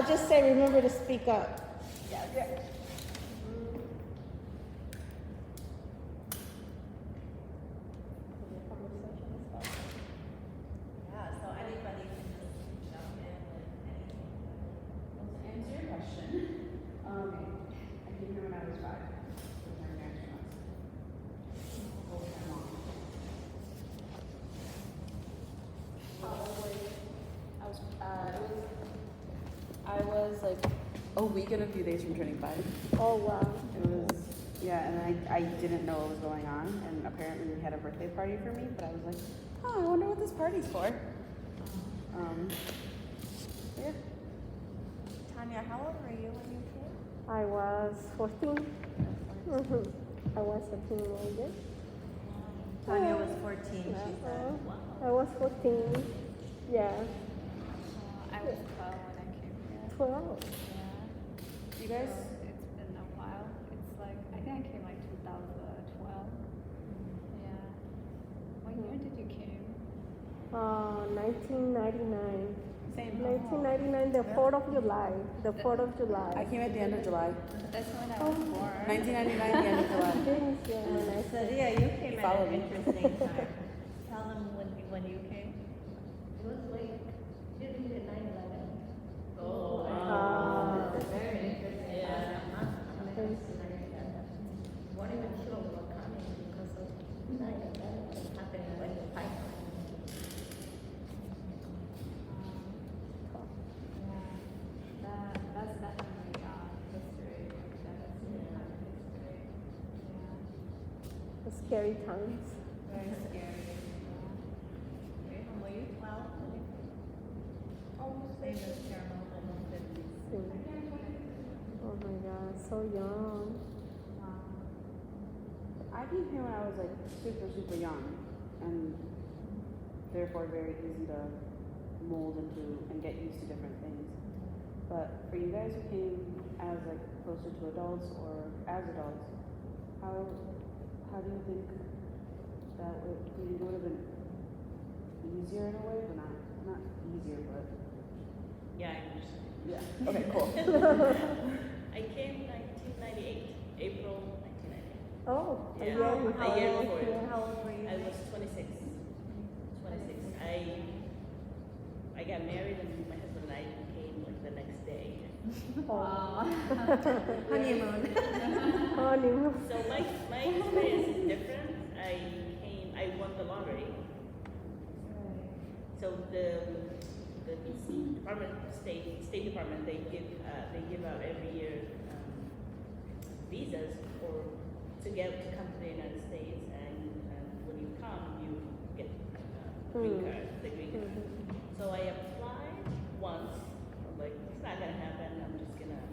I'll just say, remember to speak up. Yeah. Yeah, so anybody can just jump in with anything. Well, to answer your question, I came here when I was 5 with my grandparents. Over my mom. I was like a week and a few days from turning 5. Oh, wow. It was, yeah, and I didn't know what was going on, and apparently we had a birthday party for me, but I was like, oh, I wonder what this party's for. So yeah. Tanya, how old were you when you came? I was 14. I was a teenager. Tanya was 14, she Yeah. said. Wow. I was 14. Yeah. I was 12 when I came here. 12. Yeah. You guys, It's been a while. It's like, I think I came like 2012. Yeah. What year did you came? 1999. same. 1999, the 4th of July. The 4th of I July. came at the end of July. That's when I was born. 1999, the end of July. Things, yeah, when I So said, yeah, you came at Follow an me. interesting time. Tell them when you came. It was like during the 9/11. Oh, Very interesting. Yeah. Weren't even sure we were coming because of 9/11 was happening when the pipeline. That's definitely history. That is kind of history. Yeah. the scary times. Very scary. Wait, were you 12 when you came? Almost same as Caramel, almost 50. Oh my God, so young. Wow. I came here when I was like super young, and therefore very easy to mold into and get used to different things. But for you guys who came as like closer to adults or as adults, how do you think that would, do you think it would have been easier in a way, but not easier, but Yeah, I understand. yeah. Okay, cool. I came 1998, April 1998. Oh, Yeah. a year before. A year before. Yeah. How old were you? I was 26. 26. I got married and my husband and I came like the next day. Oh. Honeymoon. Honeymoon. So my experience is different. I won the lottery. So the Department, State Department, they give out every year visas to come to the United States, and when you come, you get green card, the green card. So I applied once. I'm like, it's not gonna happen. I'm just gonna.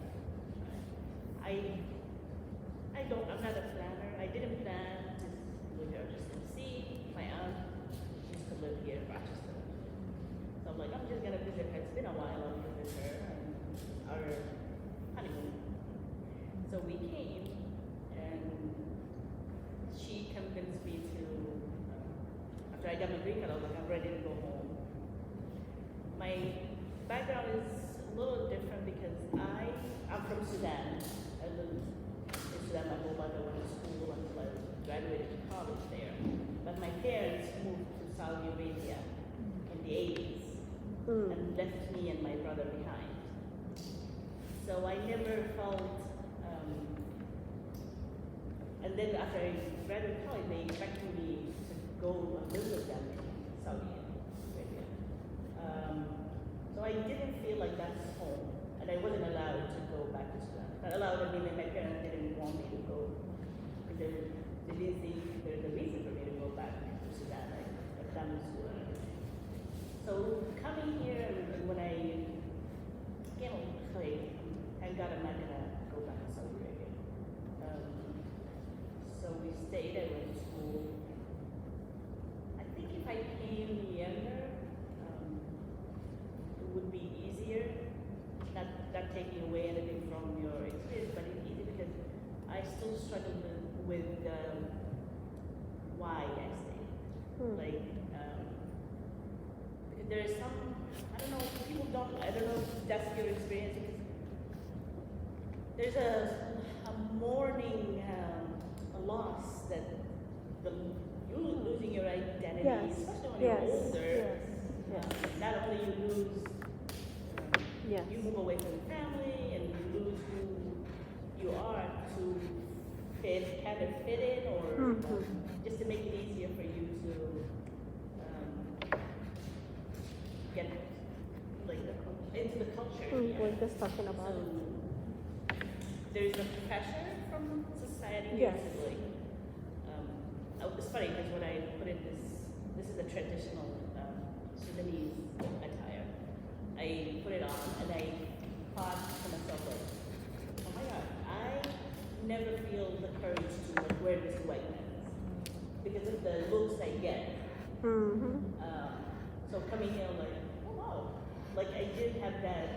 I'm not a planner. I didn't plan to live here. Just to see my aunt used to live here in Rochester. So I'm like, I'm just gonna visit her. It's been a while. I'll visit her and our honeymoon. So we came, and she convinced me to. After I got my green card, I was like, I'm ready to go home. My background is a little different because I'm from Sudan. I lived in Sudan my whole life. I went to school until I graduated to college there. But my parents moved to Saudi Arabia in the 80s and left me and my brother behind. So I never felt, and then after I graduated college, they expected me to go and live with them in Saudi Arabia. So I didn't feel like that's home, and I wasn't allowed to go back to Sudan. Not allowed, I mean, like my parents didn't want me to go, because they didn't think there's a reason for me to go back to Sudan, like I've done school and everything. So coming here, and when I came home, like, thank God I'm not gonna go back to Saudi Arabia. So we stayed, I went to school. I think if I came younger, it would be easier, not taking away anything from your experience, but it's easy because I still struggle with why I stayed. Like, there is some, I don't know, people don't, I don't know if that's your experience, because there's a mourning, a loss that you losing your identity, Yes. especially when Yes. you're older. Yes. Not only you lose, Yes. you move away from family, and you lose who you are to kind of fit in, or Mhm. just to make it easier for you to get like into the culture. Mm, Yeah. we're just talking about So it. there's a pressure from society. Yes. To like, it's funny because when I put in this is a traditional Sudanese attire. I put it on and I thought to myself like, oh my God, I never feel the courage to like wear this to white men because of the looks I get. Mm-hmm. So coming here, I'm like, oh wow, like I did have that.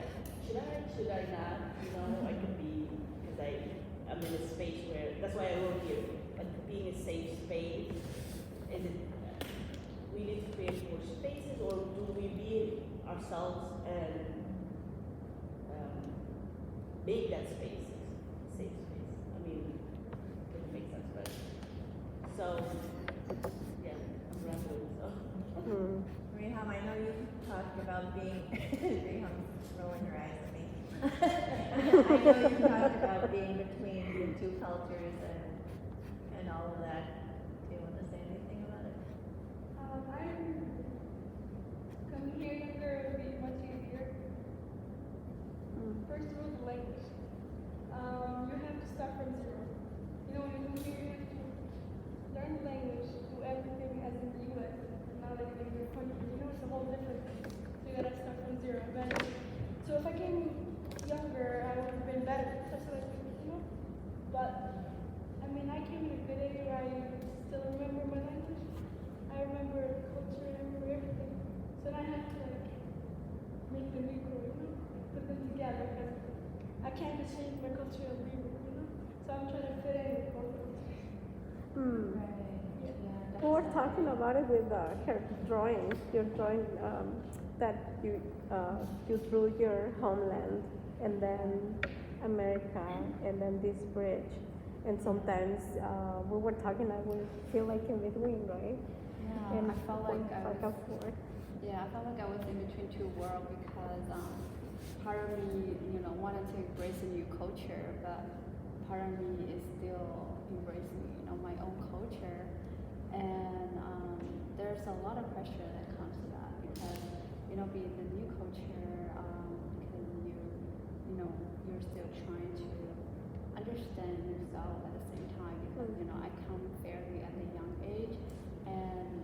Should I not? You know, I could be because I'm in a space where that's why I wrote here, like being a safe space. Is it? We need to create more spaces, or do we be ourselves and make that space safe space? I mean, it doesn't make sense, but so yeah, I'm rambling. So. Mm. Reham, I know you talked about being, Reham's rolling her eyes at me. I know you talked about being between the two cultures and all of that. Do you want to say anything about it? Coming here younger would be much easier. First of all, the language. You have to start from zero. You know, when you come here, you have to learn the language, do everything as in the U.S. and now like in your country. You know, it's a whole different thing. So you gotta start from zero. So if I came younger, I would have been better. That's what I think, you know. But I mean, I came in a good age where I still remember my language. I remember the culture. I remember everything. So then I had to like make them equal, you know, put them together because I can't just change my culture and leave it, you know. So I'm trying to fit in with both of them. Mm. Yeah. We were talking about it with her drawing. Your drawing that you drew your homeland and then America and then this bridge. And sometimes we were talking, I would feel like in between, right? Yeah, And I felt like I back was, and forth. yeah, I felt like I was in between two worlds because part of me, you know, wanted to embrace a new culture, but part of me is still embracing, you know, my own culture. And there's a lot of pressure that comes to that because, you know, being the new culture, because you know, you're still trying to understand yourself at the same time because, you know, I come fairly at a young age, and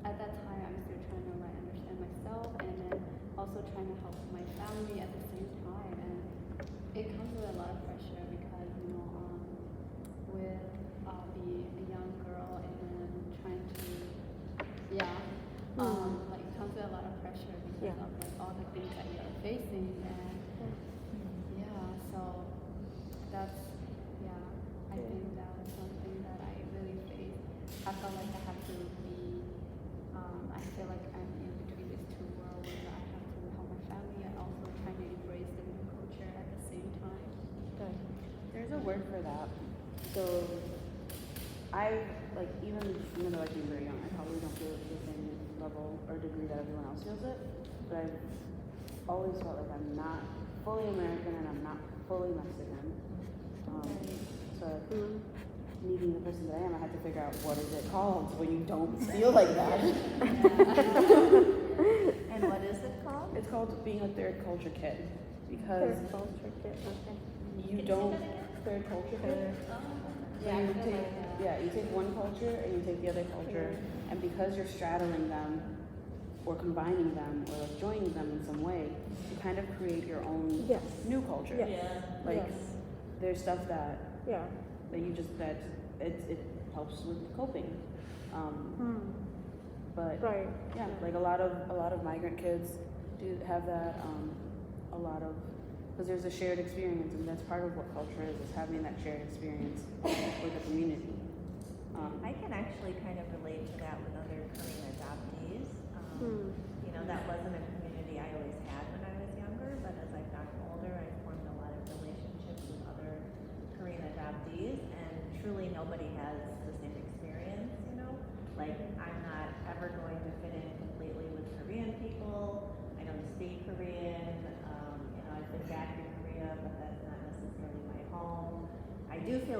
at that time I'm still trying to like understand myself and then also trying to help my family at the same time, and it comes with a lot of pressure because, you know, with being a young girl and then trying to, like it comes with a lot of pressure because of like all the things that you're facing, and so that's, I think that was something that I really faced. I felt like I have to be, I feel like I'm in between these two worlds where I have to help my family and also trying to embrace the new culture at the same time. Okay. There's a word for that. So I like even though I feel very young, I probably don't feel it to the same level or degree that everyone else feels it. But I've always felt like I'm not fully American and I'm not fully Mexican. So meeting the person that I am, I had to figure out what is it called when you don't feel like that. And what is it called? It's called being a third culture kid because Third culture kid, okay. you don't third culture kid. So you take, you take one culture and you take the other culture, and because you're straddling them or combining them or like joining them in some way, you kind of create your own Yes. new culture. Yes. Yeah. Like Yes. there's stuff that Yeah. you just that it helps with coping. But Right. yeah, like a lot of migrant kids do have that. A lot of because there's a shared experience, and that's part of what culture is having that shared experience with the community. I can actually kind of relate to that with other coming adoptees. You know, that wasn't a community I always had when I was younger, but as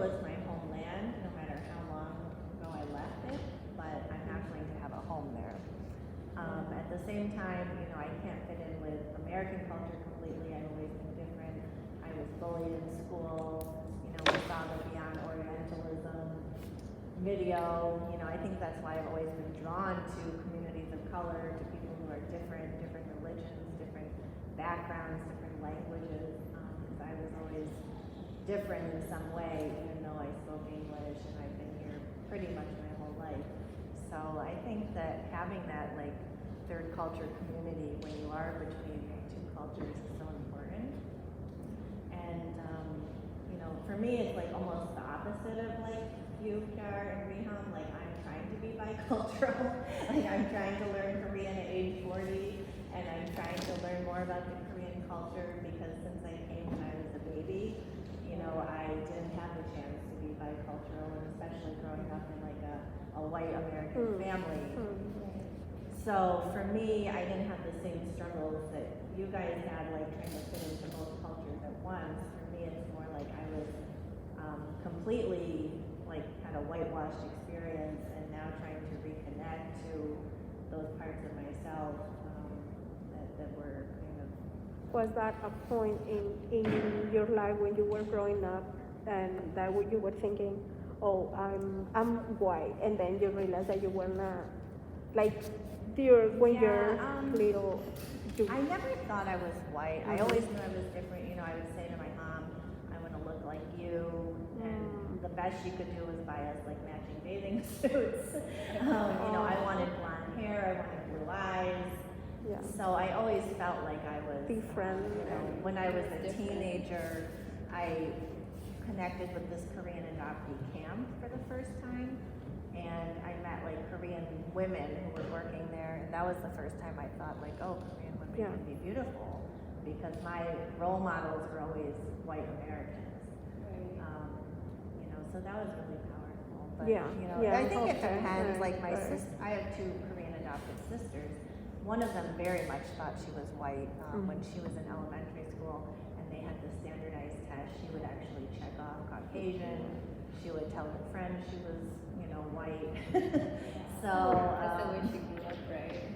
feel it's my homeland, no matter how long ago I left it, but I'm not going to have a home there. At the same time, I can't fit in with American culture completely. I've always been different. I was bullied in school. We saw the Beyond Orientalism video. I think that's why I've always been drawn to communities of color, to people who are different religions, different backgrounds, different languages, because I was always different in some way, even though I spoke English and I've been here pretty much my whole life. So I think that having that third culture community when you are between two cultures is so important. And for me, it's almost the opposite of you, Kiara, and Reham. I'm trying to be bicultural. I'm trying to learn Korean at age 40, and I'm trying to learn more about the Korean culture because since I came when I was a baby, I didn't have the chance to be bicultural, and especially growing up in a white American family. So for me, I didn't have the same struggles that you guys had, trying to fit into both cultures at once. For me, it's more I was completely had a whitewashed experience, and now trying to reconnect to those parts of myself that were kind of. Was that a point in your life when you were growing up, and that you were thinking, oh, I'm white, and then you realized that you were not, when you're little? I never thought I was white. I always knew I was different. I would say to my mom, I want to look like you, and the best she could do was buy us matching bathing suits. I wanted blonde hair, I wanted blue eyes. Yeah. So I always felt like I was different. When I was a teenager, I connected with this Korean adoptee camp for the first time, and I met Korean women who were working there, and that was the first time I thought oh, Korean women can be beautiful, because my role models were always white Americans. So that was really powerful. But I think it depends. My sister, I have two Korean adopted sisters. One of them very much thought she was white when she was in elementary school, and they had the standardized test. She would actually check off Caucasian. She would tell her friends she was, white. So That's the way she grew up, right?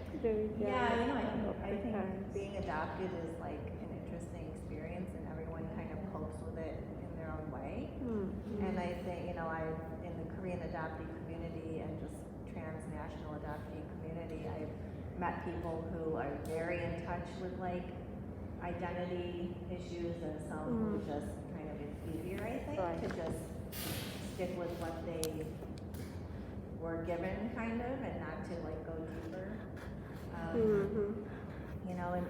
I think being adopted is an interesting experience, and everyone kind of copes with it in their own way. And I think, I've in the Korean adoptee community and just transnational adoptee community, I've met people who are very in touch with identity issues, and some who just kind of, it's easier, I think, to just stick with what they were given, kind of, and not to go deeper.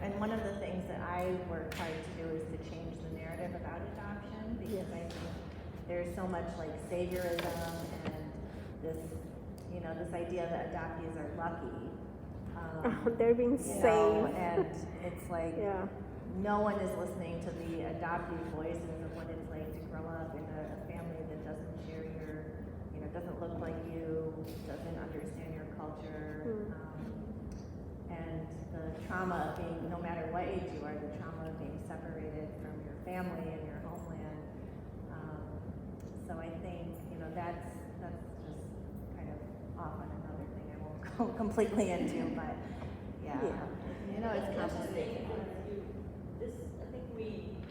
And one of the things that I work hard to do is to change the narrative about adoption, because I think there's so much saviorism and this, this idea that adoptees are lucky. They're being saved. And it's no one is listening to the adoptee voices of what it's like to grow up in a family that doesn't share your, doesn't look like you, doesn't understand your culture. And the trauma of being, no matter what age you are, the trauma of being separated from your family and your homeland. So I think, that's just kind of off on another thing I won't go completely into, but it's complicated. This, I think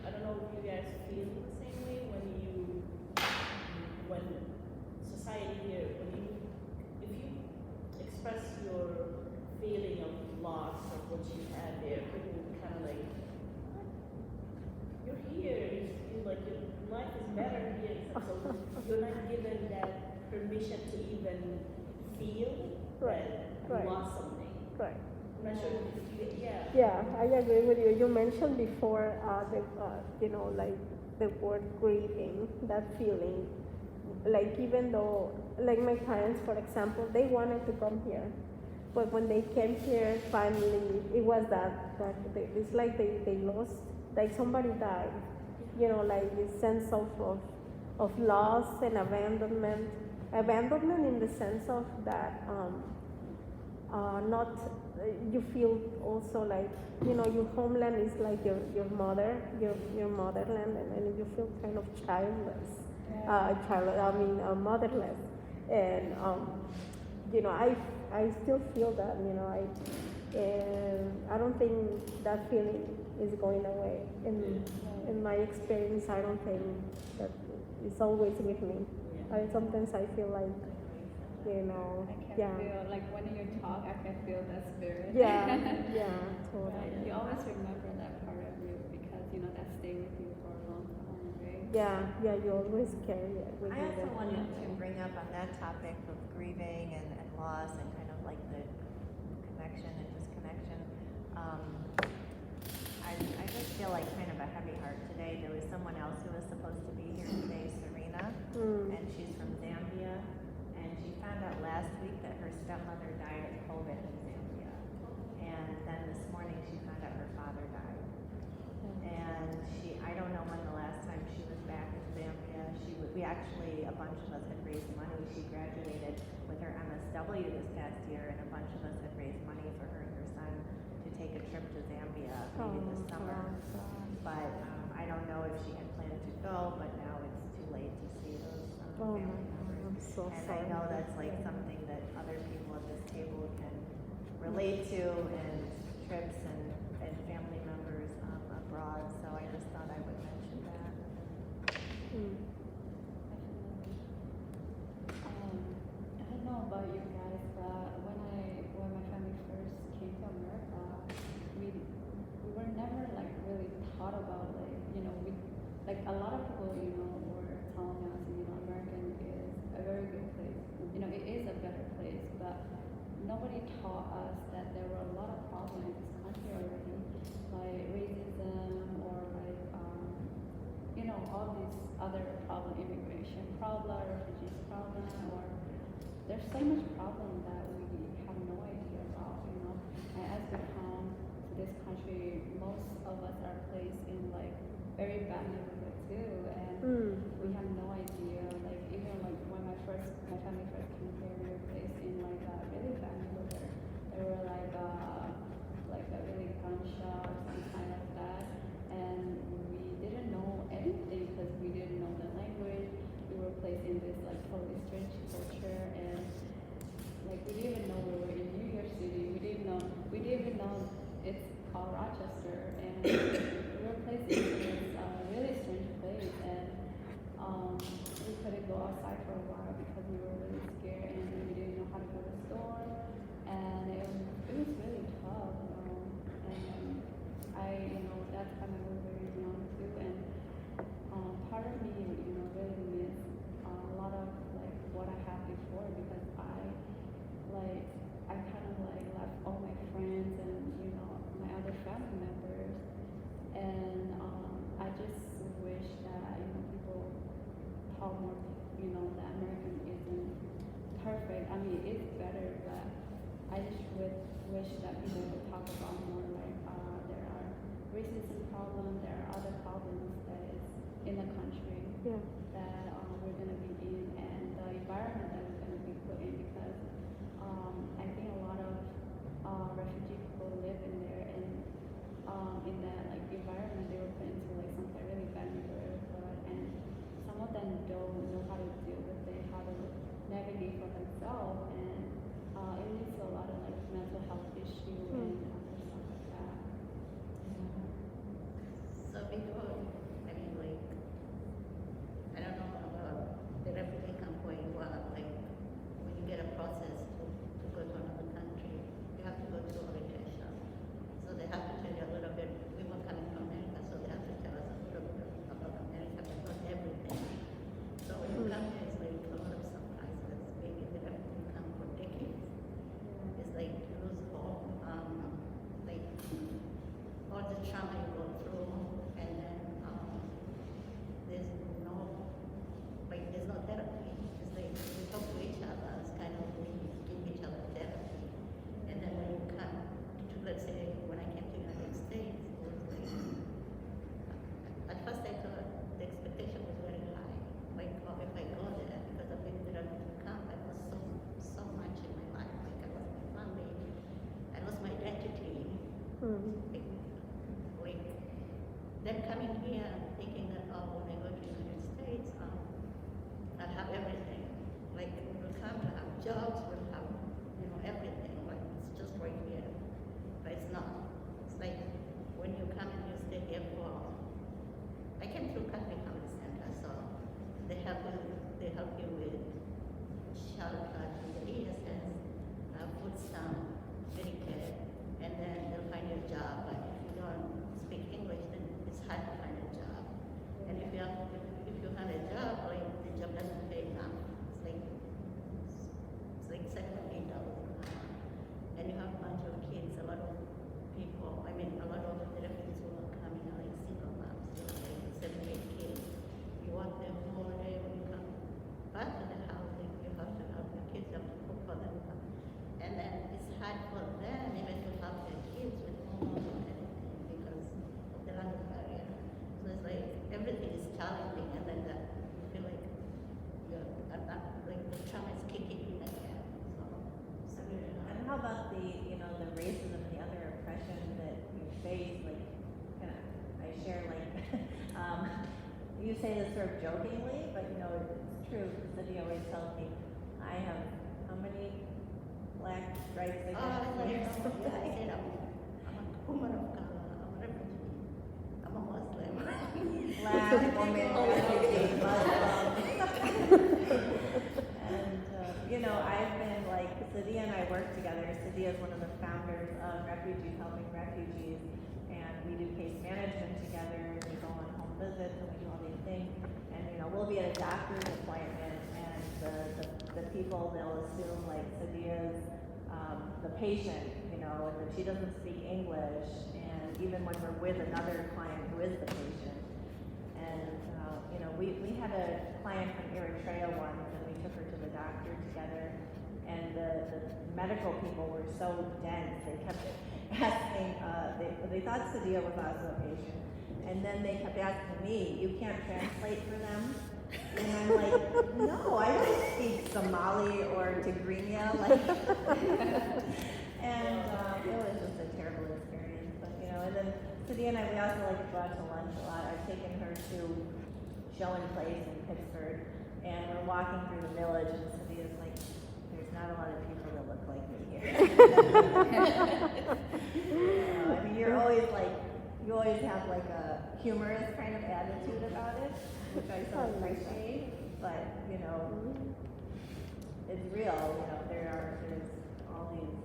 I don't know if you guys feel the same way when society here, if you express your feeling of loss of what you had there, people kind of you're here, your life is better here, so you're not given that permission to even feel that you lost something. Right. I'm not sure if you, Yeah, I agree with you. You mentioned before the word grieving, that feeling. Even though, my parents, for example, they wanted to come here, but when they came here, finally, it was it's they lost, somebody died. This sense of loss and abandonment. Abandonment in the sense of that, not, you feel also your homeland is your mother, your motherland, and you feel kind of childless. motherless, and I still feel that, and I don't think that feeling is going away. In my experience, I don't think that it's always with me. Sometimes I feel like, I can yeah. feel, like when you talk, I can feel that spirit. Yeah, yeah, Right. totally. You always remember that part of you because, that stayed with you for a long time, right? Yeah, you always carry it with I you. also that wanted feeling. to bring up on that topic of grieving and loss and kind of like the connection and disconnection. I just feel like kind of a heavy heart today. There was someone else who was supposed to be here today, Serena, and she's from Zambia, and she found out last week that her stepmother died of COVID in Zambia, and then this morning she found out her father died. And I don't know when the last time she was back in Zambia. We actually, a bunch of us had raised money. She graduated with her MSW this past year, and a bunch of us had raised money for her and her son to take a trip to Zambia maybe this summer. But I don't know if she had planned to go, but now it's too late to see those family members. I'm so And sorry. I know that's like something that other people at this table can relate to, and trips and family members abroad. So I just thought I would mention that. I don't know about you guys, but when my family first came to America, we were never like really thought about a lot of people were telling us American is a very good place. It is a better place, but nobody taught us that there were a lot of problems in this country already, like racism or like all these other problems, immigration problem, refugees problem, or there's so much problem that we have no idea about, And as we come to this country, most of us are placed in like very bad neighborhood too, and we have no idea. Like even like when my family first came here, we were placed in like a really bad neighborhood. There were like a really gunshots and kind of that, and we didn't know anything because we didn't know the language. We were placed in this like totally strange culture, and like we didn't even know we were in New York City. We didn't even know it's called Rochester, and we were placed in this really strange place, and we couldn't go outside for a while because we were really scared, and we didn't know how to go to the store, and it was really tough. And that time I was very young too, and part of me, really miss a lot of like what I had before because I kind of like left all my friends and my other family members, and I just wish that people taught more that American isn't perfect. I mean it's better, but I just wish that people would talk about more like there are racism problems, there are other problems that is in the country that we're gonna be in, and the environment that we're gonna be put in because I think a lot of refugee people live in there, and in that like environment they were put into like some really bad neighborhood, and some of them don't know how to deal with it, how to navigate for themselves, and it leads to a lot of like mental health issue and other stuff like that. So before, I mean, like, I don't know about the refugee camp where you are, like, when you get a process to go to another country, you have to go to orientation. So they have to tell you a little bit, we were coming from America, so they have to tell us a little bit about America, but not everything. So when you come here, it's like a lot of surprises, being in the refugee camp for decades. It's like you lose hope, like all the trauma you go through, and then there's no therapy. It's like we talk to each other, it's kind of we give each other therapy. And then when you come to, let's say, when I came to the United States, it was like, at first I thought the expectation was very high. Like, oh, if I go there, because I've been there to come, I lost so much in my life. Like, I lost my family, I lost my identity. Like them coming here and thinking that, oh, when I go to the United States, have everything. Like we'll come to have jobs, we'll have, you know, everything. Like it's just right here. But it's not. It's like when you come and you stay here for, I came through Catholic Family Center, so they help you with shelter to the ESS, food stamp, Medicare, and then they'll find you a job. But if you don't speak English, then it's hard to find a job. And if you have a job, like the job doesn't pay enough. It's like $7 or $8 an hour. And you have a bunch of kids, a lot of people, I mean a lot of the refugees who are coming are like single moms, so like 7, 8 kids. You want them whole day when you come back to the house, like you have to help the kids, you have to cook for them. And then it's hard for them even to help their kids with homework and anything because of the language barrier. So it's like everything is challenging, and then you feel like like the trauma is kicking in again. So And how about the racism, the other oppression that you face? Like, I share like, you say this sort of jokingly, but it's true. Cindy always tells me, I have how many black stripes against I said I'm a woman of color, I'm a refugee, I'm a Muslim. Black woman, refugee, Muslim. And I've been like, Sadia and I work together. Sadia is one of the founders of Refugees Helping Refugees, and we do case management together. We go on home visits and we do all these things. And we'll be at a doctor's appointment, and the people, they'll assume like Sadia's the patient, and that she doesn't speak English. And even when we're with another client who is the patient, and we had a client from Eritrea once, and we took her to the doctor together, and the medical people were so dense, they kept asking, they thought Sadia was also a patient, and then they kept asking me, you can't translate for them? And I'm like, no, I don't speak Somali or Tigrinya, and it was just a terrible experience, but and then Sadia and I, we also like to go out to lunch a lot. I've taken her to Show and Place in Pittsburgh, and we're walking through the village, and Sadia's like, there's not a lot of people that look like me here. I mean, you always have like a humorous kind of attitude about it, which I so appreciate, but it's real, there's all these,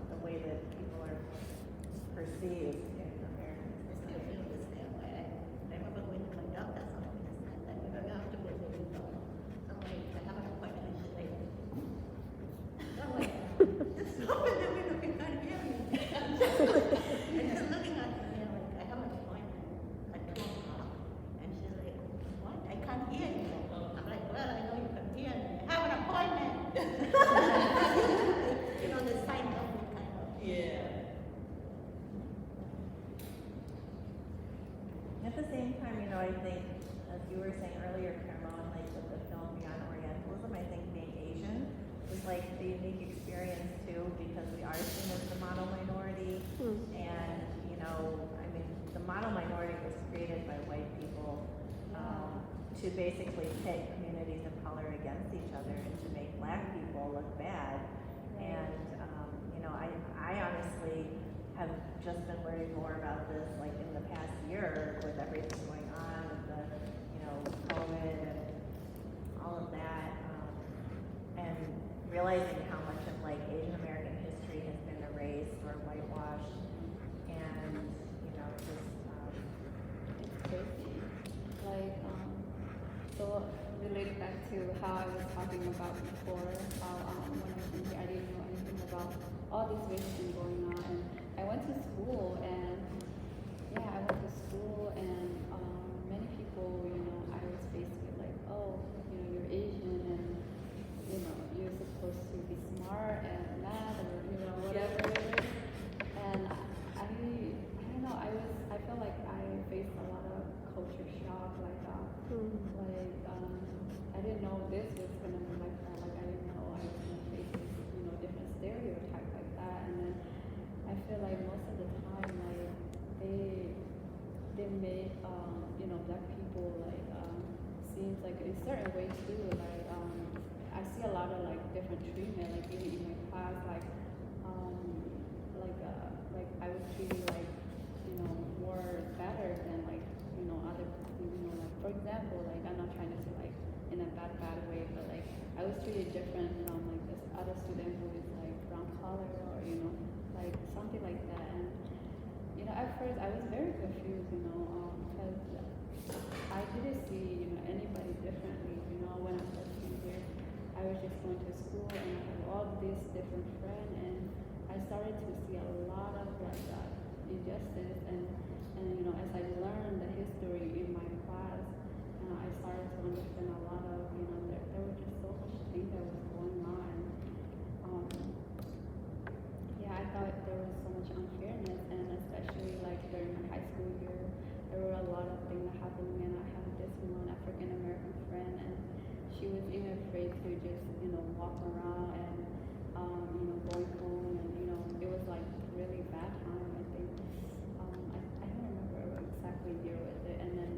the way that people are perceived in America. I still feel the same way. I remember going to my doctor's office, and then you have to go to the window. I'm like, I have an appointment. She's like, I'm like, just open the window, you can't hear me. And she's looking at me, and like, I have an appointment at 2 o'clock. And she's like, what? I can't hear you. I'm like, well, I know you can hear me. I have an appointment. The sign of it kind of. Yeah. At the same time, I think, as you were saying earlier, Cameron, like with the film Beyond Orientalism, I think being Asian is like the unique experience too, because we are seen as the model minority, and the model minority was created by white people to basically pit communities of color against each other and to make black people look bad. And I honestly have just been learning more about this like in the past year with everything going on with the COVID and all of that, and realizing how much of like Asian American history has been erased or whitewashed, and just It's crazy. Like, so related back to how I was talking about before, how when I was in here, I didn't know anything about all this racism going on. And I went to school, and many people, I was basically like, oh, you're Asian, and you're supposed to be smart and math, or whatever it is. And I don't know. I felt like I faced a lot of culture shock, like I didn't know this was gonna be like that. Like I didn't know I was gonna face this, different stereotype like that. And then I feel like most of the time, like they made black people like seems like in certain ways too. Like I see a lot of like different treatment. Like even in my class, um, like I was treated like more better than like other like for example like I'm not trying to say like in a bad way, but like I was treated different from like this other student who is like brown color or like something like that. And at first I was very confused, because I didn't see anybody differently. When I first came here, I was just going to school and I had all these different friends, and I started to see a lot of like injustice. And as I learned the history in my class, I started to understand a lot of there was just so much thing that was going on. I thought there was so much unfairness, and especially like during my high school year, there were a lot of things that happened, and I had this one African American friend, and she was even afraid to just walk around and going home, and it was like really bad time. I think I don't remember exactly the year was it, and then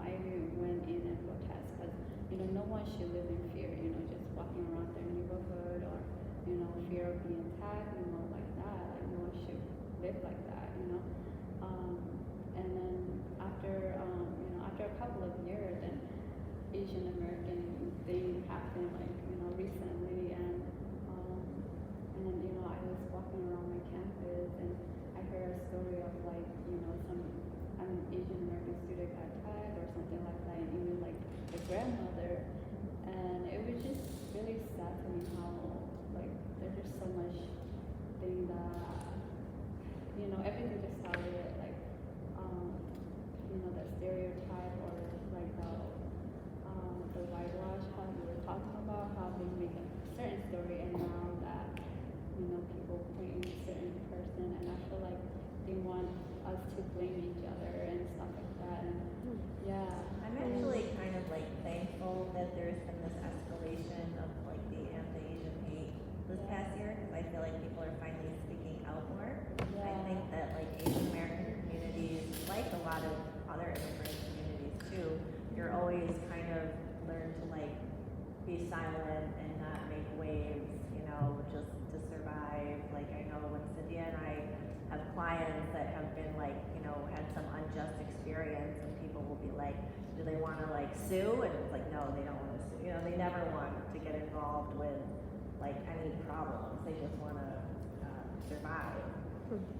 I even went in and protest because no one should live in fear, just walking around their neighborhood or fear of being attacked, like that. Like no one should live like that, and then after a couple of years, then Asian American thing happened like recently, and then I was walking around my campus and I heard a story of like some Asian American student got attacked or something like that, and even like the grandmother, and it was just really sad to me how like there's just so much thing that everything just started with like the stereotype or like the whitewash, how you were talking about how they make a certain story, and now that people point in a certain person, and I feel like they want us to blame each other and stuff like that. And I'm actually kind of like thankful that there's been this escalation of like the anti-Asian hate this past year, because I feel like people are finally speaking out more. I think that like Asian American communities, like a lot of other immigrant communities too, you're always kind of learn to like be silent and not make waves, just to survive. Like I know when Cynthia and I have clients that have been like, had some unjust experience, and people will be like, do they want to like sue? And it's like, no, they don't want to sue. They never want to get involved with like any problems. They just want to survive.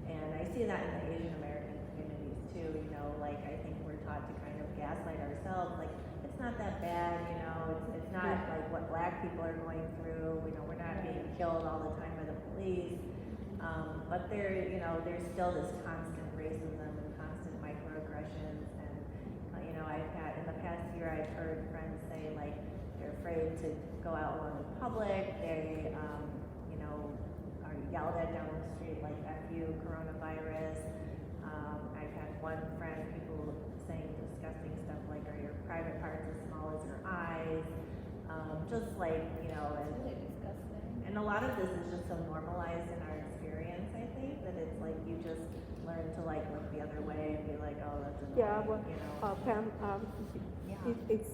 And I see that in the Asian American communities too. Like I think we're taught to kind of gaslight ourselves. Like it's not that bad. It's not like what Black people are going through. We're not being killed all the time by the police. But there's still this constant racism and constant microaggressions. And I've had in the past year, I've heard friends say like they're afraid to go out alone in public. They are yelled at down the street like "F you, coronavirus." I've had one friend, people saying disgusting stuff like, "Are your private parts as small as your eyes?" Just like and really disgusting. and a lot of this is just so normalized in our experience. I think that it's like you just learn to like look the other way and be like, "Oh, that's annoying." Yeah, well, Pam, it's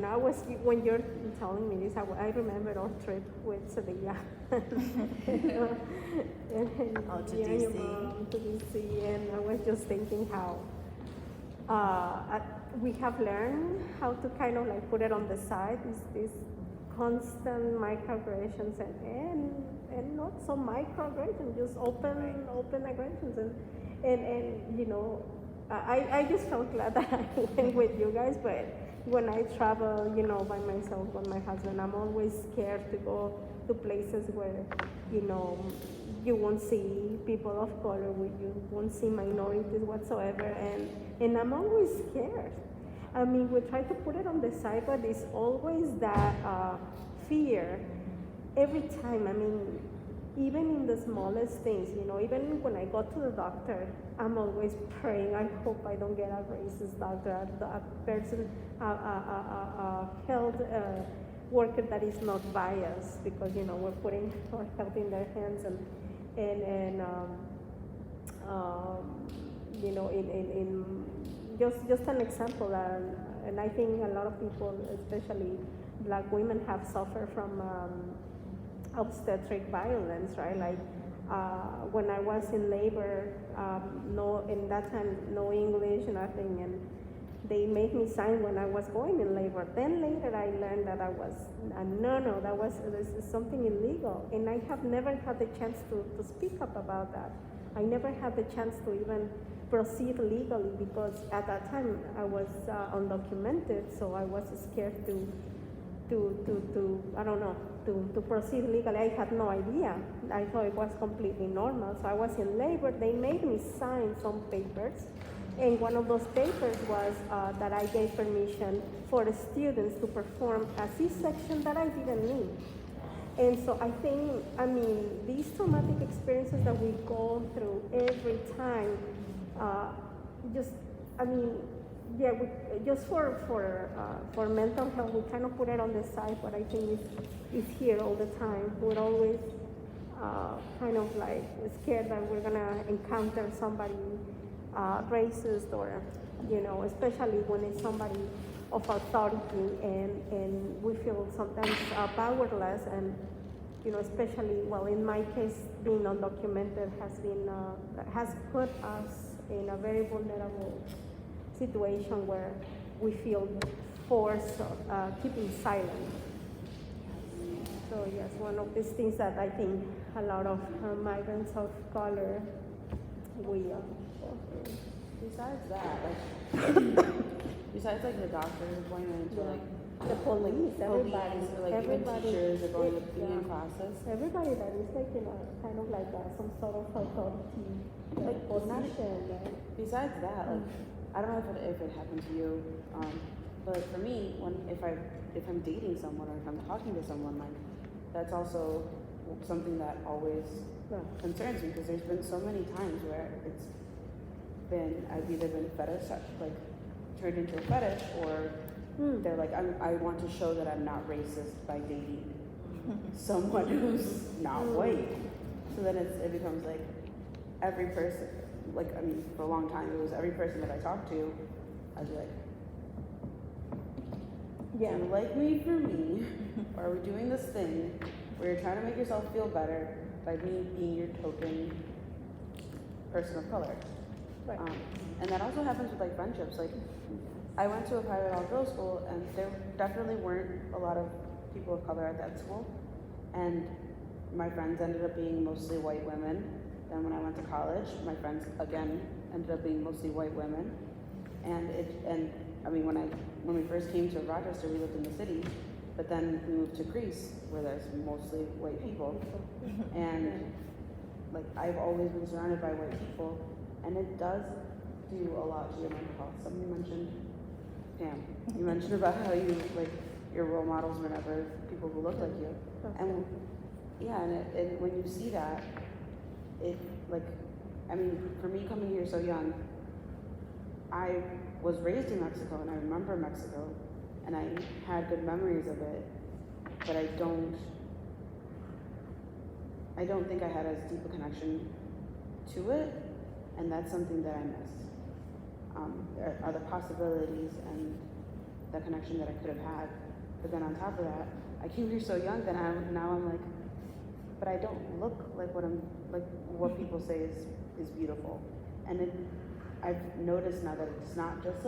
I was when you're telling me this, I remember our trip with Sevilla, and to you and your DC. mom to DC, and I was just thinking how we have learned how to kind of like put it on the side. This constant microaggressions and not so microaggressions, just open aggressions, and I just felt glad that I went with you guys. But when I travel, by myself with my husband, I'm always scared to go to places where you won't see people of color, you won't see minorities whatsoever, and I'm always scared. I mean, we try to put it on the side, but it's always that fear every time. I mean, even in the smallest things, even when I go to the doctor, I'm always praying, I hope I don't get a racist doctor, a person, a health worker that is not biased, because, we're putting our health in their hands, and in just an example, and I think a lot of people, especially Black women, have suffered from obstetric violence, right? Like when I was in labor, in that time, no English, nothing, and they made me sign when I was going in labor. Then later I learned that I was, this is something illegal. And I have never had the chance to speak up about that. I never had the chance to even proceed legally because at that time I was undocumented, so I was scared to proceed legally. I had no idea. I thought it was completely normal. So I was in labor. They made me sign some papers. And one of those papers was that I gave permission for the students to perform a C-section that I didn't need. And so I think, these traumatic experiences that we go through every time, just for mental health, we kind of put it on the side, but I think it's here all the time. We're always kind of like scared that we're gonna encounter somebody racist, or especially when it's somebody of authority, and we feel sometimes powerless, and especially, well, in my case, being undocumented has put us in a very vulnerable situation where we feel forced keeping silent. So yes, one of these things that I think a lot of migrants of color we Besides that, besides the doctor's appointment to the police, everybody, or even teachers are going to be in classes. Everybody that is in a kind of some sort of authority position. Besides that, I don't know if it happened to you, but for me, if I'm dating someone or if I'm talking to someone, that's also something that always concerns me, because there's been so many times where I've either been turned into a fetish, or they're like, I want to show that I'm not racist by dating someone who's not white. So then it becomes every person, for a long time it was every person that I talked to, I'd be like, do you like me for me, or are we doing this thing where you're trying to make yourself feel better by me being your token person of color? Right. And that also happens with friendships. I went to a private all-girls school, and there definitely weren't a lot of people of color at that school. And my friends ended up being mostly white women. Then when I went to college, my friends again ended up being mostly white women. And when we first came to Rochester, we lived in the city, but then we moved to Greece, where there's mostly white people. And I've always been surrounded by white people. And it does do a lot to your mental health. Somebody mentioned, Pam, you mentioned about how you, your role models were never people who look like you. And and when you see that, for me coming here so young, I was raised in Mexico, and I remember Mexico, and I had good memories of it, but I don't think I had as deep a connection to it. And that's something that I miss. Are the possibilities and the connection that I could have had. But then on top of that, I came here so young that now I'm but I don't look like what people say is beautiful. And I've noticed now that it's not just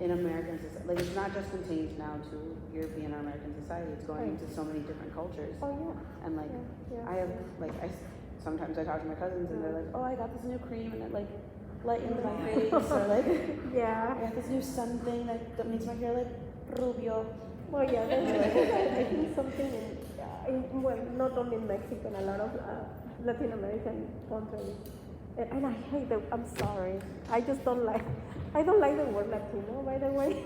in American society, it's not just contained now to European or American society. It's going into so many different cultures. Oh yeah. And I have sometimes I talk to my cousins, and they're like, oh, I got this new cream, and it lightens my face, or I got this new sun thing that makes my hair rubio. Well, yeah, I think something not only in Mexico, in a lot of Latin American countries, and I hate the, I'm sorry, I don't like the word Latino, by the way.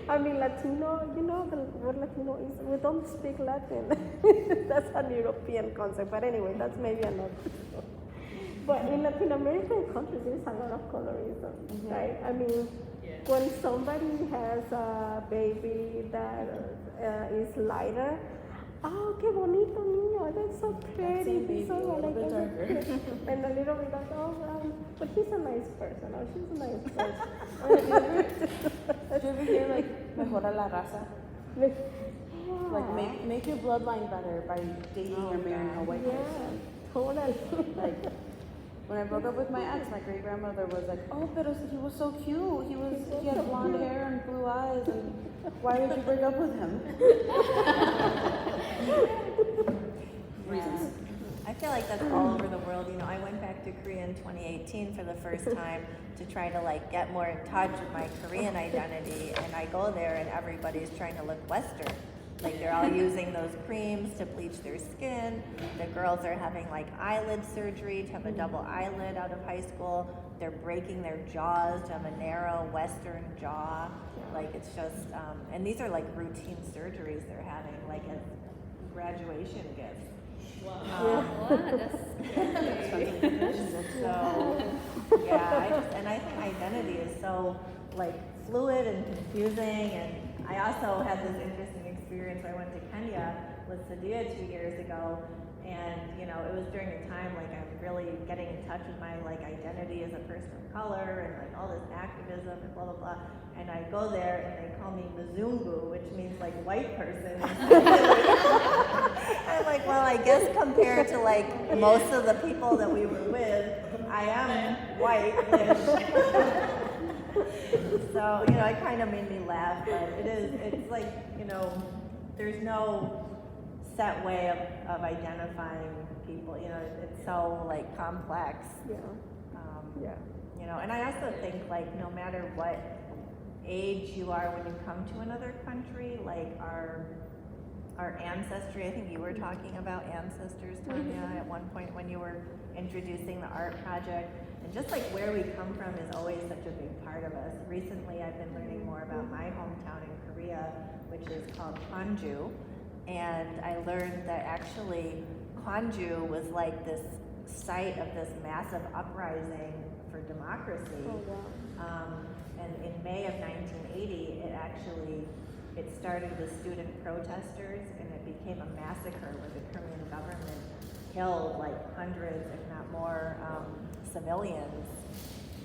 Latino, the word Latino is, we don't speak Latin. That's an European concept, but anyway, that's maybe another. But in Latin American countries, there's a lot of colorism, right? When somebody has a baby that is lighter, oh, qué bonito niño, that's so pretty. same He's baby, so a little like, bit darker. and a little bit like, oh, but he's a nice person, or she's a nice person. Did you ever hear like mejora la raza? Like make your bloodline better by dating or marrying a white person. Totally. Like when I broke up with my ex, my great grandmother was like, "Oh, but he was so cute. He had blonde hair and blue eyes, and why would you break up with him?" Reasons. I feel like that's all over the world. You know, I went back to Korea in 2018 for the first time to try to like get more in touch with my Korean identity, and I go there and everybody's trying to look Western. Like they're all using those creams to bleach their skin. The girls are having like eyelid surgery to have a double eyelid out of high school. They're breaking their jaws to have a narrow Western jaw. Like it's just, and these are like routine surgeries they're having, like as graduation gifts. Wow. So, yeah, I think identity is so like fluid and confusing. And I also had this interesting experience. I went to Kenya with Sadia 2 years ago, and you know, it was during a time like I'm really getting in touch with my like identity as a person of color and like all this activism and blah blah blah. And I go there and they call me Mzungu, which means like white person. I'm like, well, I guess compared to like most of the people that we were with, I am white. So, you know, it kind of made me laugh, but it's like, you know, there's no set way of identifying people, you know, it's so like complex. Yeah. Yeah. You know, and I also think like no matter what age you are when you come to another country, like our ancestry, I think you were talking about ancestors, Tanya, at one point when you were introducing the art project. And just like where we come from is always such a big part of us. Recently I've been learning more about my hometown in Korea, which is called Gwangju. And I learned that actually Gwangju was like this site of this massive uprising for democracy. Oh, wow. And in May of 1980, it started with student protesters, and it became a massacre where the Korean government killed like hundreds, if not more, civilians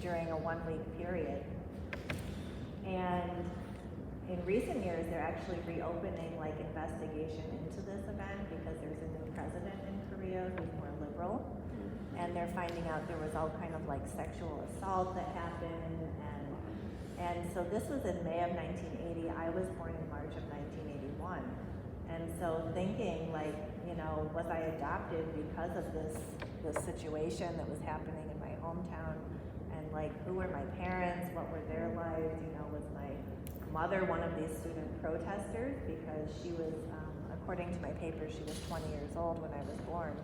during a 1-week period. And in recent years, they're actually reopening like investigation into this event because there's a new president in Korea who's more liberal, and they're finding out there was all kind of like sexual assault that happened. And so this was in May of 1980. I was born in March of 1981. And so thinking like, you know, was I adopted because of this situation that was happening in my hometown? And like, who were my parents? What were their lives? You know, was my mother one of these student protesters? Because she was, according to my paper, she was 20 years old when I was born.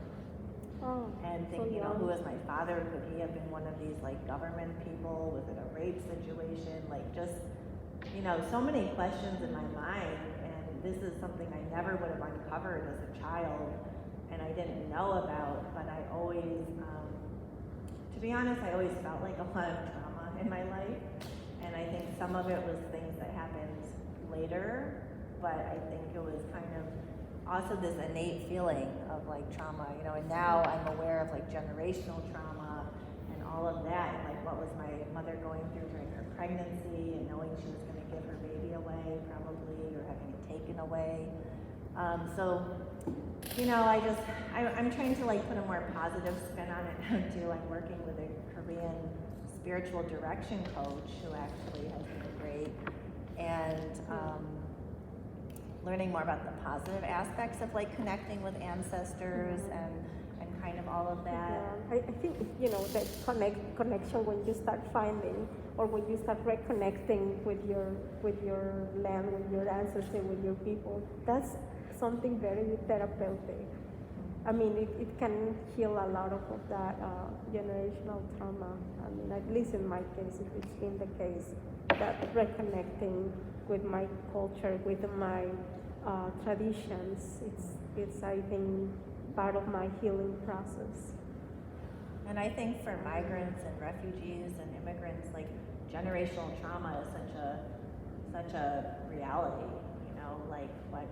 Oh, And thinking, you know, who was my father? Could he have been one of these like government people? Was it a rape situation? Like just, you know, so many questions in my mind. And this is something I never would have uncovered as a child, and I didn't know about. But I always, to be honest, I always felt like a lot of trauma in my life. And I think some of it was things that happened later, but I think it was kind of also this innate feeling of like trauma, you know, and now I'm aware of like generational trauma and all of that, and like what was my mother going through during her pregnancy and knowing she was going to give her baby away probably, or having it taken away. So, you know, I'm trying to like put a more positive spin on it now too. I'm working with a Korean spiritual direction coach who actually has been great, and learning more about the positive aspects of like connecting with ancestors and kind of all of that. Yeah, I think, you know, that connection when you start finding, or when you start reconnecting with your land, with your ancestors, with your people, that's something very therapeutic. I mean, it can heal a lot of that generational trauma. I mean, at least in my case, it's been the case that reconnecting with my culture, with my traditions, it's I think part of my healing process. And I think for migrants and refugees and immigrants, like generational trauma is such a reality, you know, like what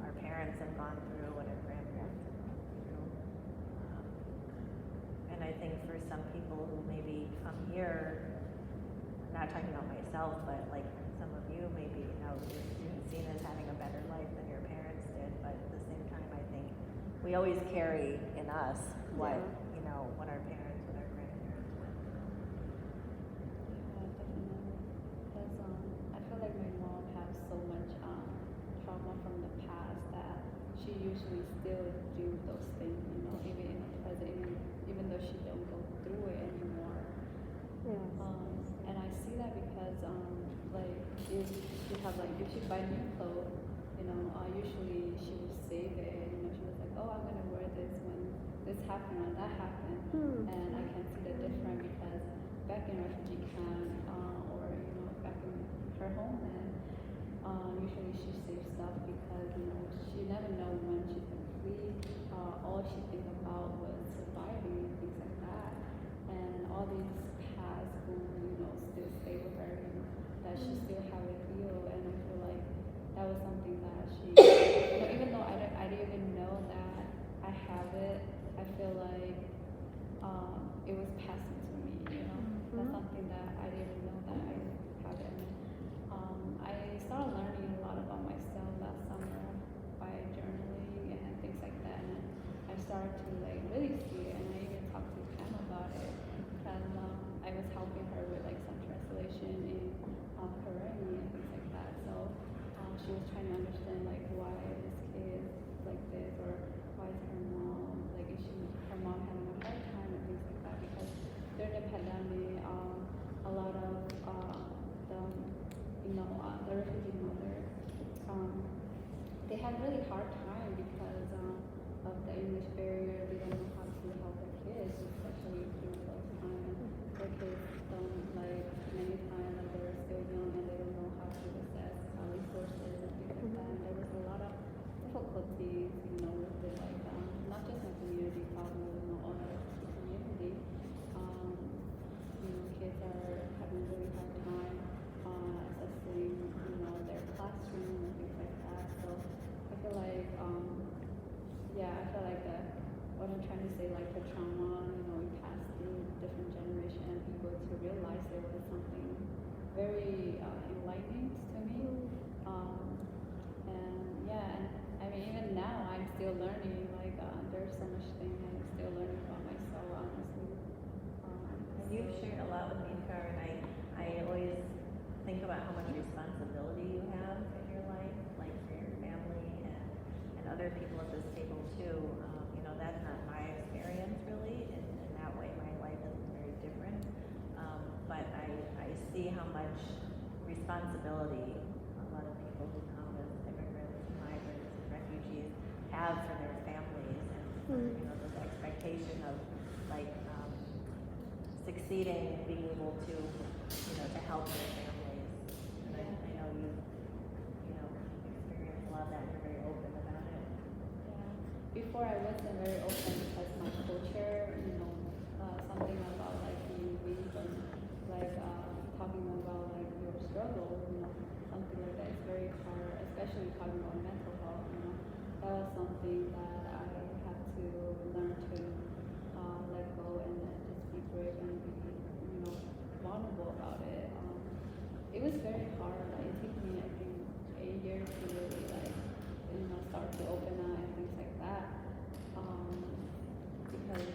our parents have gone through and our grandparents have gone through. And I think for some people who maybe come here, I'm not talking about myself, but like some of you maybe, you know, you're seen as having a better life than your parents did, but at the same time, I think we always carry in us what, you know, what our parents, what our grandparents went through. Yeah, definitely. Because I feel like my mom has so much trauma from the past that she usually still do those things, you know, even in the present, even though she don't go through it anymore. And I see that because like if you have like if you buy new clothes, you know, usually she would save it. You know, she was like, oh, I'm gonna wear this when this happened or that happened, and I can see the difference because back in refugee camp or you know back in her homeland, usually she saves stuff because you know she never know when she's gonna flee. All she think about was surviving, things like that, and all these past who you know still stay with her, you know, that she still have it heal, and I feel like that was something that she, you know, even though I didn't even know that I have it, I feel like it was passing to me, you know. That's something that I didn't even know that I have it. I started learning a lot about myself last summer by journaling and things like that, and I started to like really see it, and I even talked to Pam about it because I was helping her with like some translation in Korean and things like that. So she was trying to understand like why this kid is like this, or why is her mom like is her mom having a hard time and things like that, because during the pandemic a lot of the you know the refugee mothers they had really hard time because of the English barrier. They don't know how to help their kids, especially during those times. Their kids don't like many times like they're still young and they don't know how to assess resources and things like that. And there was a lot of difficulties, you know, with it, like not just my community, probably you know all the community. You know, kids are having a really hard time assessing, you know, their classroom and things like that. So I feel like yeah, I feel like what I'm trying to say, like the trauma, you know, we passed through different generations and people to realize there was something very enlightening to me. And yeah, and I mean, even now I'm still learning, like there's so much things I'm still learning about myself, honestly. And you've shared a lot with me, Kara, and I always think about how much responsibility you have in your life, like for your family and other people at this table too. You know, that's not my experience really. In that way, my life is very different. But I see how much responsibility a lot of people who come as immigrants, migrants, and refugees have for their families, and you know, this expectation of like succeeding and being able to, you know, to help their families. And I know you know, experience a lot of that and you're very open about it. Yeah. Before I wasn't very open because my culture, you know, something about like being weak and like talking about like your struggle, you know, something like that is very hard, especially talking about mental health, you know. That was something that I had to learn to let go and then just be brave and be, you know, vulnerable about it. It was very hard. Like, it took me, I think, 8 years to really like, you know, start to open up and things like that. Because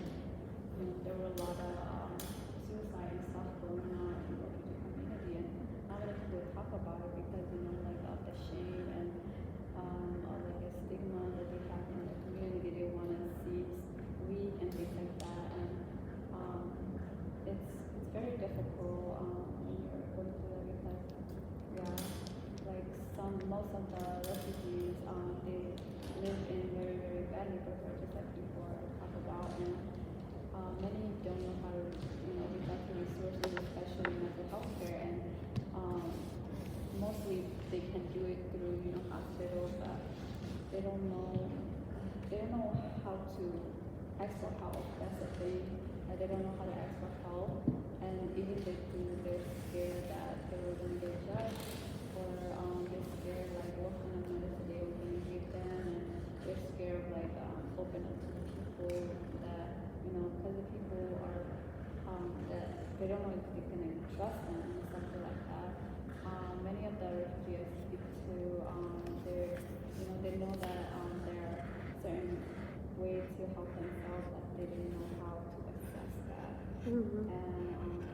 you know there were a lot of suicide and stuff going on in the refugee community, and not many people talk about it because you know like of the shame and or like the stigma that they have in the community. They want to see weak and things like that, and it's very difficult when you're going through that because yeah, like most of the refugees they live in very very bad neighborhoods, just like before I talked about, and many don't know how to you know reach out to resources, especially mental health care, and mostly they can do it through you know hospitals, but they don't know how to ask for help. That's the thing. They don't know how to ask for help, and even if they do, they're scared that they will gonna get judged, or they're scared like what kind of medicine they will gonna give them, if they can trust them or something like that. Many of the refugees I speak to, they're, they know that there are certain ways to help themselves, but they didn't know how to access that. Mm-hmm. And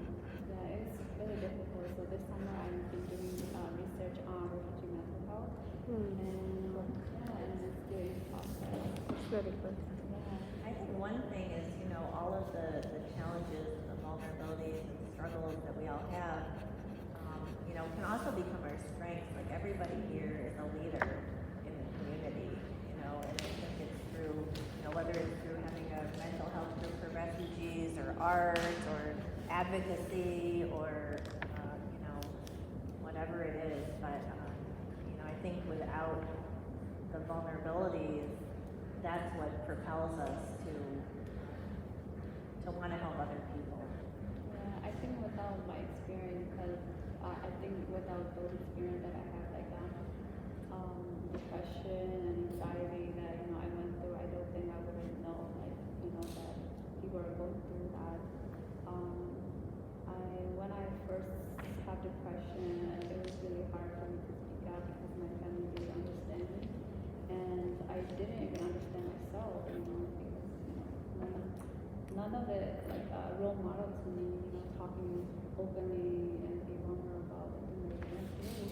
yeah, it's really difficult. So this summer I've been doing research on refugee mental health, and yeah, and it's still in process. It's very good. Yeah. I think one thing is, all of the challenges, the vulnerabilities and struggles that we all have, can also become our strengths. Like everybody here is a leader in the community, and I think it's through, whether it's through having a mental health group for refugees or art or advocacy or, whatever it is. But, I think without the vulnerabilities, that's what propels us to want to help other people. Yeah, I think without my experience, because I think without those experience that I have, like depression and anxiety that I went through, I don't think I would know, that people are going through that. When I first had depression, it was really hard for me to speak out because my family didn't understand me, and I didn't even understand myself, because none of it role model to me, talking openly and be vulnerable about the things that I went through.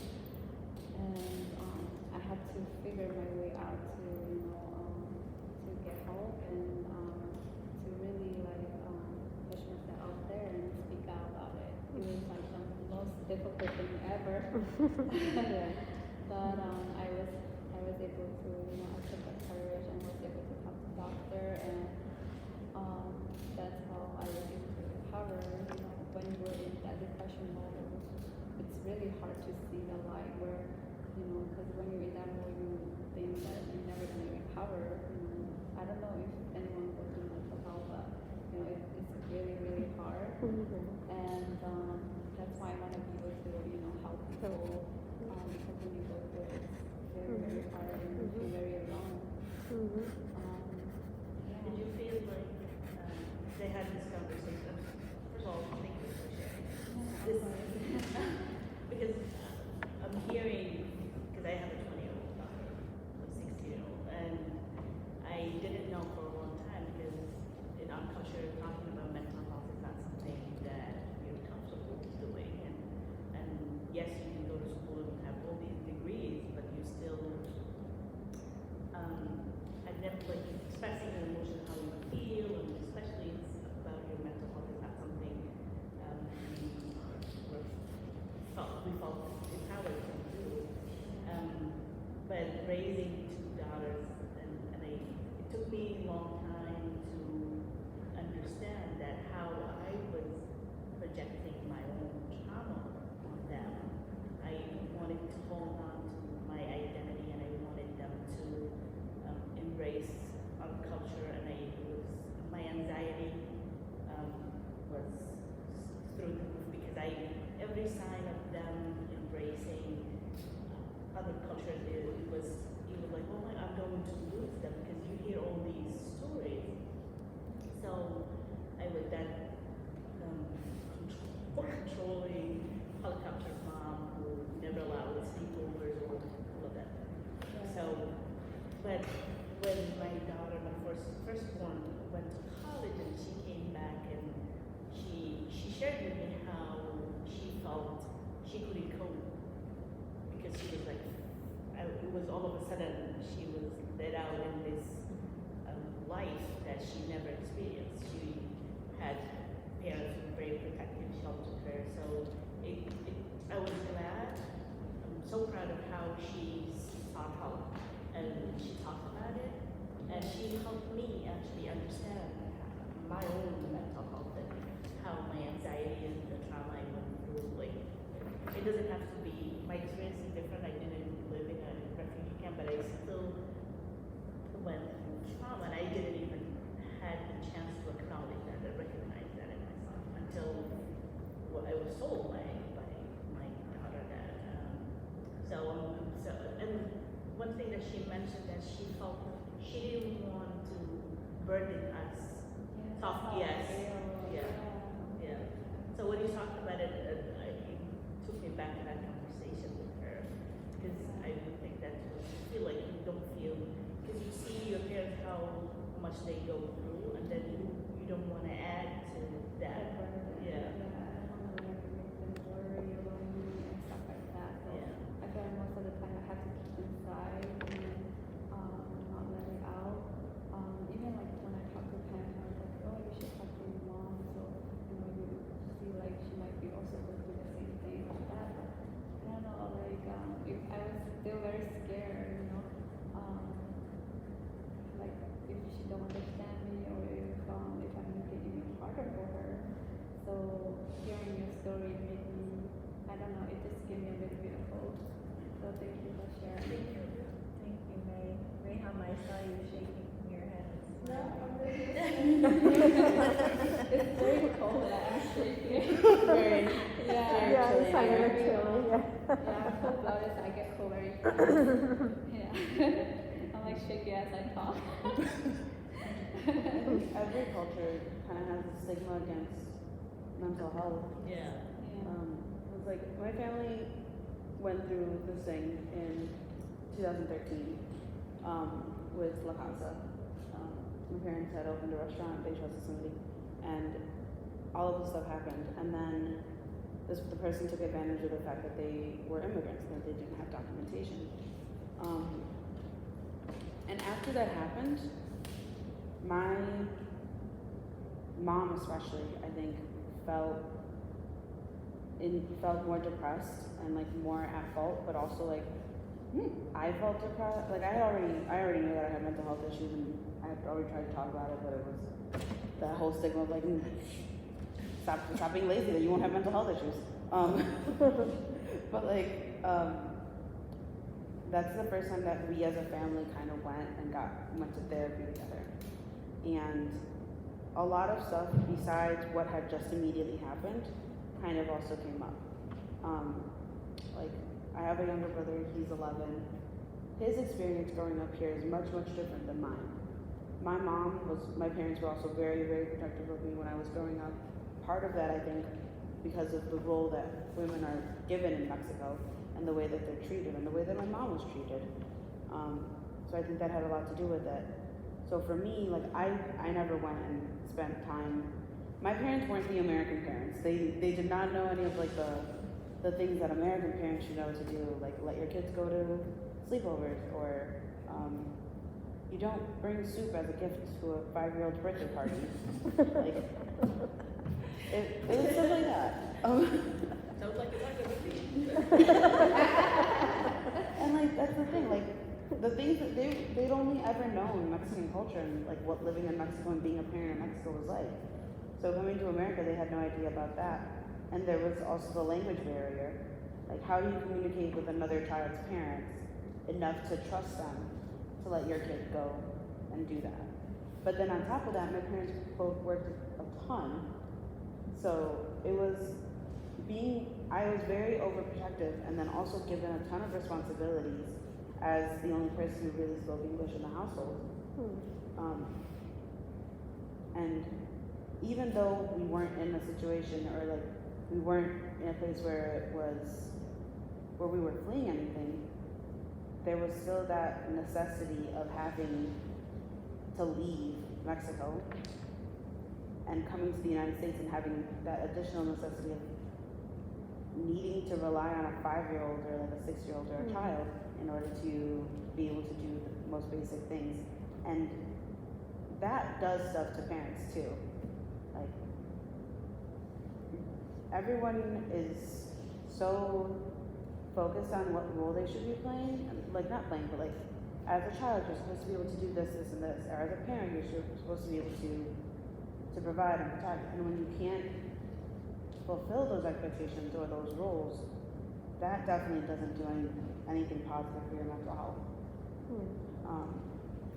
And I had to figure my way out to, to get help and to really push myself out there and speak out about it. It was the most difficult thing ever. Yeah. But I was able to, I took the courage and was able to talk to the doctor, and that's how I was able to recover. When you're in that depression mode, it's really hard to see the light where, because when you're in that mode, you think that you're never going to recover. I don't know if anyone goes through mental health, but, it's really, really hard. Mm-hmm. And that's why I want to be able to, help people, because when you go through it, it's very, very hard and you feel very alone. Mm-hmm. Did you feel like they had this conversation? First of all, thank you for sharing. This, because I'm hearing, because I have a 20-year-old daughter, a 60-year-old, and I didn't know for a long time because in our culture, talking about mental health is not something that you're comfortable doing. And yes, you can go to school and have all these degrees, but you still, I never expressing an emotion how you feel, and especially about your mental health is not something we felt empowered to do. But raising two daughters, and it took me a long time to understand that how I was projecting my own trauma on them. I wanted to hold on to my identity, and I wanted them to embrace our culture, and my anxiety was through the roof because every sign of them embracing other cultures, it was like, oh my, I'm going to lose them because you hear all these stories. So I was that controlling helicopter mom who never allowed sleepovers or all of that. Yeah. So, but when my daughter, my firstborn, went to college and she came back and she shared with me how she felt she couldn't cope because she was like, it was all of a sudden she was let out in this life that she never experienced. She had parents who were very protective, sheltered her. So I was glad. I'm so proud of how she sought help and she talked about it, and she helped me actually understand my own mental health and how my anxiety and the trauma I went through. Like, it doesn't have to be, my experience is different. I didn't live in a refugee camp, but I still went through trauma, and I didn't even had the chance to acknowledge that or recognize that in myself until I was told by my daughter that. So and one thing that she mentioned that she felt she didn't want to burden us. Yeah, Tough, that's how I yes. feel. Yeah. Yeah. So when you talked about it, it took me back to that conversation with her, because I would think that you feel like you don't feel, because you see your parents how much they go through, and then you don't want to add to that. Yeah. I don't want to like make them worry about me and stuff like that. So Yeah. I feel like most of the time I have to keep inside and not let it out. Even like when I talk to Pam, I was like, oh, you should talk to your mom. So you see like she might be also going through the same thing like that. But I don't know, like if I was still very scared, like if she don't understand me or if I'm making it even harder for her. So hearing your story made me, I don't know, it just gave me a little bit of hope. So thank you for sharing. Thank you, May. Reham, I saw you shaking your head. No, I'm really It's very cold. I'm shaking. Very, Yeah. very Yeah, chilly it's in kind here. of chilly, yeah. Yeah, I'm cold-blooded, so I get cold very fast. Yeah. I'm like shaky as I talk. Every culture kind of has a stigma against mental health. Yeah. It was like my family went through this thing in 2013 with La Casa. My parents had opened a restaurant, they trusted somebody, and all of this stuff happened. And then the person took advantage of the fact that they were immigrants, that they didn't have documentation. And after that happened, my mom especially, I think, felt more depressed and like more at fault, but also like I felt depressed. Like I already knew that I had mental health issues, and I had already tried to talk about it, but it was that whole stigma of like stop being lazy, that you won't have mental health issues. But like that's the first time that we as a family kind of went to therapy together, and a lot of stuff besides what had just immediately happened kind of also came up. Like I have a younger brother, he's 11. His experience growing up here is much, much different than mine. My parents were also very, very protective of me when I was growing up. Part of that, I think, because of the role that women are given in Mexico and the way that they're treated and the way that my mom was treated. So I think that had a lot to do with it. So for me, like I never went and spent time. My parents weren't the American parents. They did not know any of like the things that American parents should know to do, like let your kids go to sleepovers, or you don't bring soup as a gift to a 5-year-old's birthday party. Like it was stuff like that. Sounds like it's like a movie. And like that's the thing, like the things that they'd only ever known Mexican culture and like what living in Mexico and being a parent in Mexico was like. So coming to America, they had no idea about that. And there was also the language barrier. Like how do you communicate with another child's parents enough to trust them to let your kid go and do that? But then on top of that, my parents both worked a ton. So I was very overprotective, and then also given a ton of responsibilities as the only person who really spoke English in the household. And even though we weren't in a situation, or like we weren't in a place where we were fleeing anything, there was still that necessity of having to leave Mexico and coming to the United States and having that additional necessity of needing to rely on a 5-year-old or like a 6-year-old or a child in order to be able to do the most basic things. And that does stuff to parents too. Like everyone is so focused on what role they should be playing, like not playing, but like as a child you're supposed to be able to do this, this, and this, or as a parent you're supposed to be able to provide and protect. And when you can't fulfill those expectations or those roles, that definitely doesn't do anything positive for your mental health.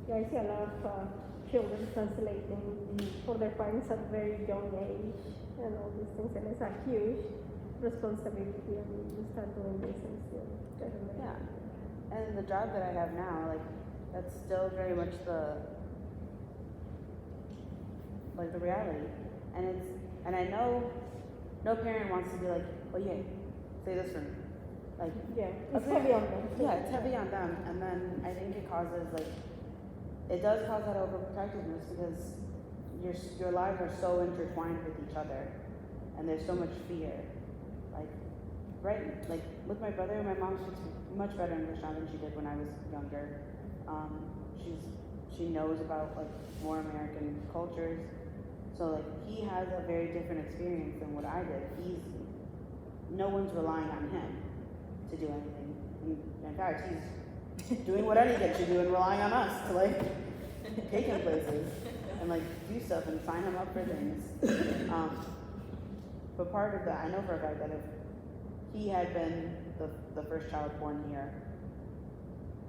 Yeah, I see a lot of children translating for their parents at a very young age and all these things, and it's a huge responsibility. I mean, you start doing this and still get away. Yeah, and the job that I have now, like that's still very much the reality, and I know no parent wants to be like, oh yeah, say this for me. Like, Yeah, a it's heavy on parent- them. Yeah, it's heavy on them, and then I think it causes like, it does cause that overprotectiveness because your lives are so intertwined with each other, and there's so much fear. Like, right, like with my brother, my mom speaks much better English now than she did when I was younger. She knows about like more American cultures, so like he has a very different experience than what I did. No one's relying on him to do anything. In fact, he's doing what any kid should do and relying on us to like take him places and like do stuff and sign him up for things. But part of that, I know for a fact that if he had been the first child born here,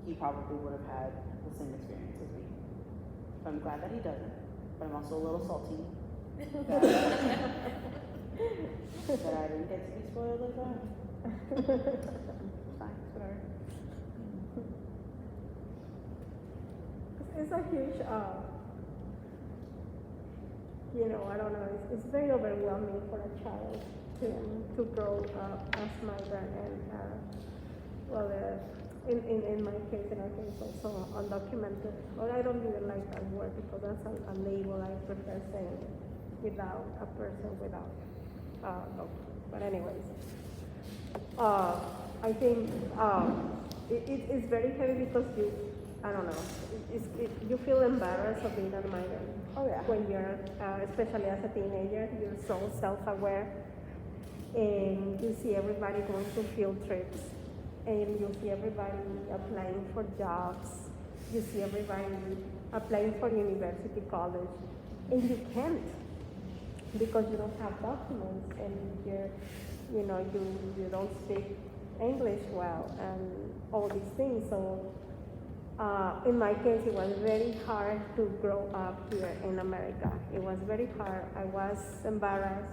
he probably would have had the same experience as me. So I'm glad that he doesn't, but I'm also a little salty that, that I didn't get to be spoiled like that. It's fine, it's whatever. It's a huge, I don't know, it's very overwhelming for a child to grow up as migrant and, in my case, and I think it's also undocumented, or I don't even like that word because that's a label I prefer saying without a person without document. But anyways, I think it's very heavy because I don't know, you feel embarrassed of being a migrant. Oh yeah. When you're, especially as a teenager, you're so self-aware, and you see everybody going to field trips, and you see everybody applying for jobs, you see everybody applying for university, college, and you can't because you don't have documents and you don't speak English well and all these things. So in my case, it was very hard to grow up here in America. It was very hard. I was embarrassed.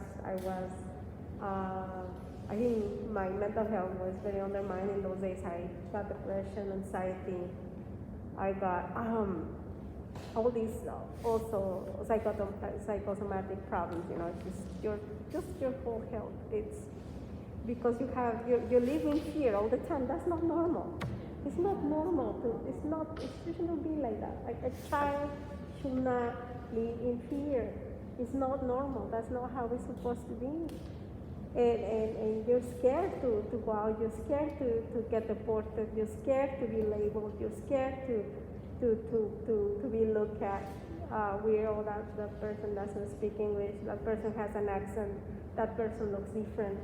I think my mental health was very undermined in those days. I got depression, anxiety. I got all these also psychosomatic problems. Just your whole health. It's because you're living fear all the time. That's not normal. It's not normal. It shouldn't be like that. Like a child should not live in fear. It's not normal. That's not how it's supposed to be. And you're scared to go out, you're scared to get deported, you're scared to be labeled, you're scared to be looked at weird, oh, that person doesn't speak English, that person has an accent, that person looks different.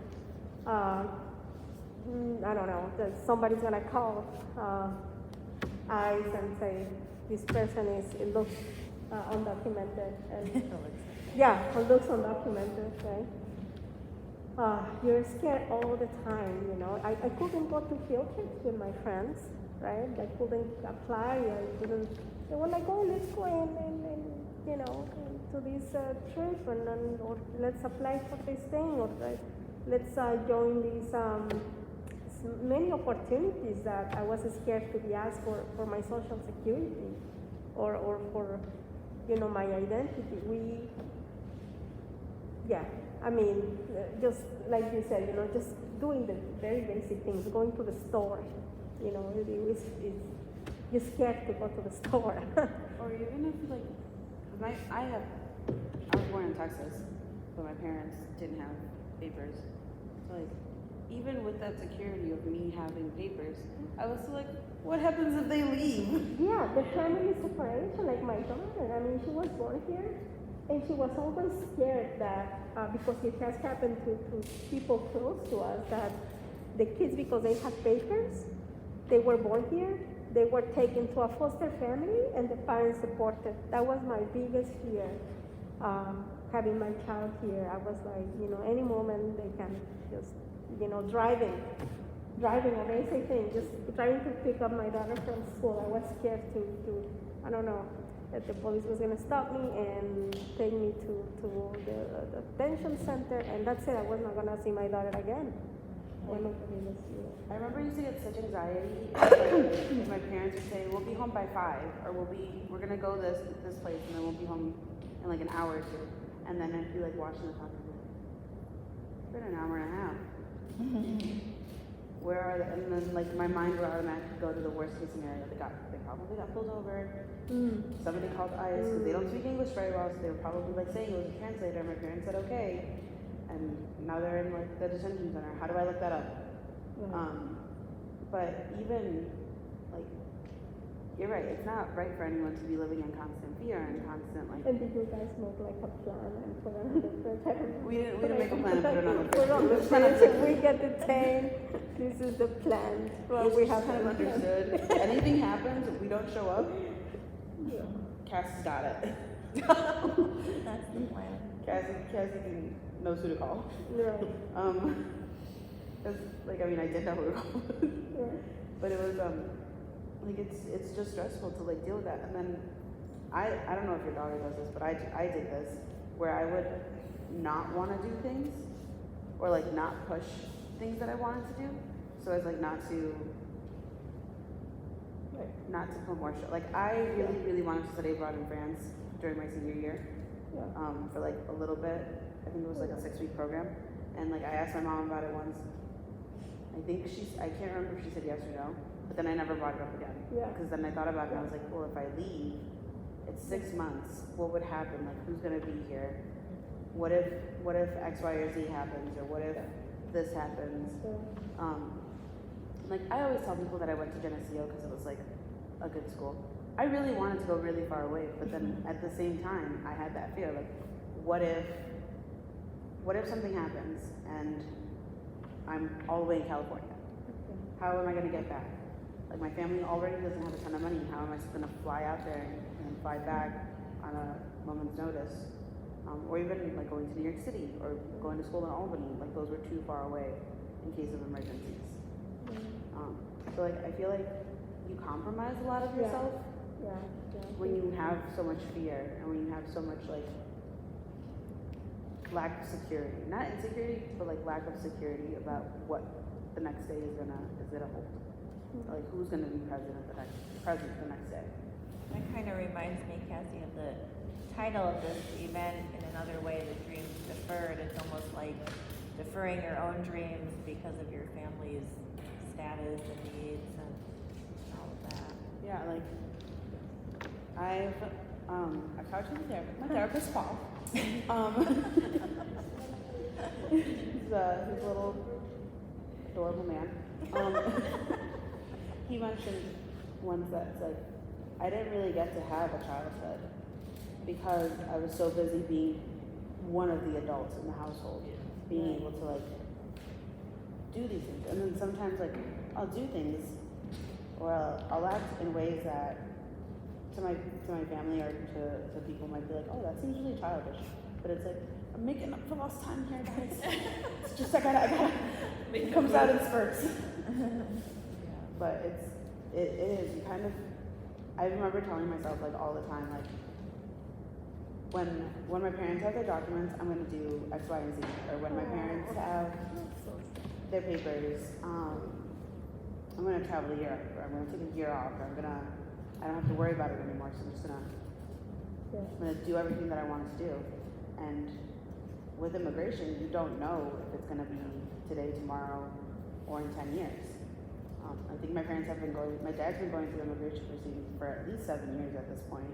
I don't know, somebody's gonna call ICE and say this person looks undocumented, and yeah, it looks undocumented, right? You're scared all the time, I couldn't go to field trips with my friends, right? I couldn't apply, they were like, oh, let's go and to this trip, or let's apply for this thing, or let's join these many opportunities that I was scared to be asked for my social security, or for, my identity. Just like you said, just doing the very basic things, going to the store, you're scared to go to the store. Or even if I was born in Texas, but my parents didn't have papers. So even with that security of me having papers, I was still like, what happens if they leave? Yeah, the family separation, like my daughter, she was born here. And she was always scared that, because it has happened to people close to us, that the kids, because they had papers, they were born here, they were taken to a foster family, and the parents deported. That was my biggest fear, having my child here. I was like, any moment they can just, driving a basic thing, just trying to pick up my daughter from school. I was scared to I don't know, that the police was going to stop me and take me to the detention center, and that's it. I was not going to see my daughter again. I remember I used to get such anxiety if my parents would say, we'll be home by 5, or we're going to go this place, and then we'll be home in like an hour or two. And then I'd be like watching the clock and be like, been an hour and a half. Where are they? And then like my mind would automatically go to the worst case scenario. They probably got pulled over. Somebody called ICE because they don't speak English very well, so they were probably like saying it was a translator. My parents said okay, and now they're in like the detention center. How do I look that up? But even like you're right, it's not right for anyone to be living in constant fear and constant like. And did you guys make like a plan and put it on the fridge? We didn't make a plan and put it on the Put it on the fridge. fridge. We get detained. This is the plan. Well, It's we just have kind of a plan. understood. If anything happens, if we don't show up, Yeah. Cassie's got it. That's the plan. Cassie knows who to call. Right. 'Cause, like, I mean, I did know who to call. Right. But it was, like, it's just stressful to, like, deal with that. And then, I don't know if your daughter does this, but I did this, where I would not want to do things, or, like, not push things that I wanted to do, so as, like, not to put more like, I really wanted to study abroad in France during my senior year, Yeah. for, like, a little bit. I think it was, like, a 6-week program. And, like, I asked my mom about it once. I can't remember if she said yes or no, but then I never brought it up again. Yeah. Because then I thought about it and I was like, well, if I leave, it's 6 months, what would happen? Like, who's gonna be here? What if X, Y, or Z happens? Or what if this happens? Yeah. Like, I always tell people that I went to Geneseo because it was, like, a good school. I really wanted to go really far away, but then at the same time, I had that fear, like, what if something happens and I'm all the way in California? How am I gonna get back? Like, my family already doesn't have a ton of money. How am I gonna fly out there and fly back on a moment's notice? Or even like going to New York City or going to school in Albany. Like, those were too far away in case of emergencies. So like, I feel like you compromise a lot of Yeah. yourself Yeah. when you have so much fear and when you have so much like lack of security. Not insecurity, but like lack of security about what the next day is gonna hold. Like, who's gonna be president the next day. That kind of reminds me, Cassie, of the title of this event in another way, the dreams deferred. It's almost like deferring your own dreams because of your family's status and needs and all of that. Yeah, like I've talked to my therapist Paul. He's a little adorable man. He mentioned once that it's like I didn't really get to have a childhood because I was so busy being one of the adults in the household, being able to like do these things. And then sometimes like I'll do things or I'll act in ways that to my family or to people might be like, oh, that seems really childish. But it's like, I'm making up for lost time here, guys. It's just I gotta it comes out in spurts. But it is, you kind of, I remember telling myself like all the time, like when my parents have their documents, I'm gonna do X, Y, and Z. Or when my parents have their papers, I'm gonna travel a year, or I'm gonna take a year off, or I don't have to worry about it anymore, so I'm gonna do everything that I wanted to do. And with immigration, you don't know if it's gonna be today, tomorrow, or in 10 years. I think my dad's been going through immigration proceedings for at least 7 years at this point.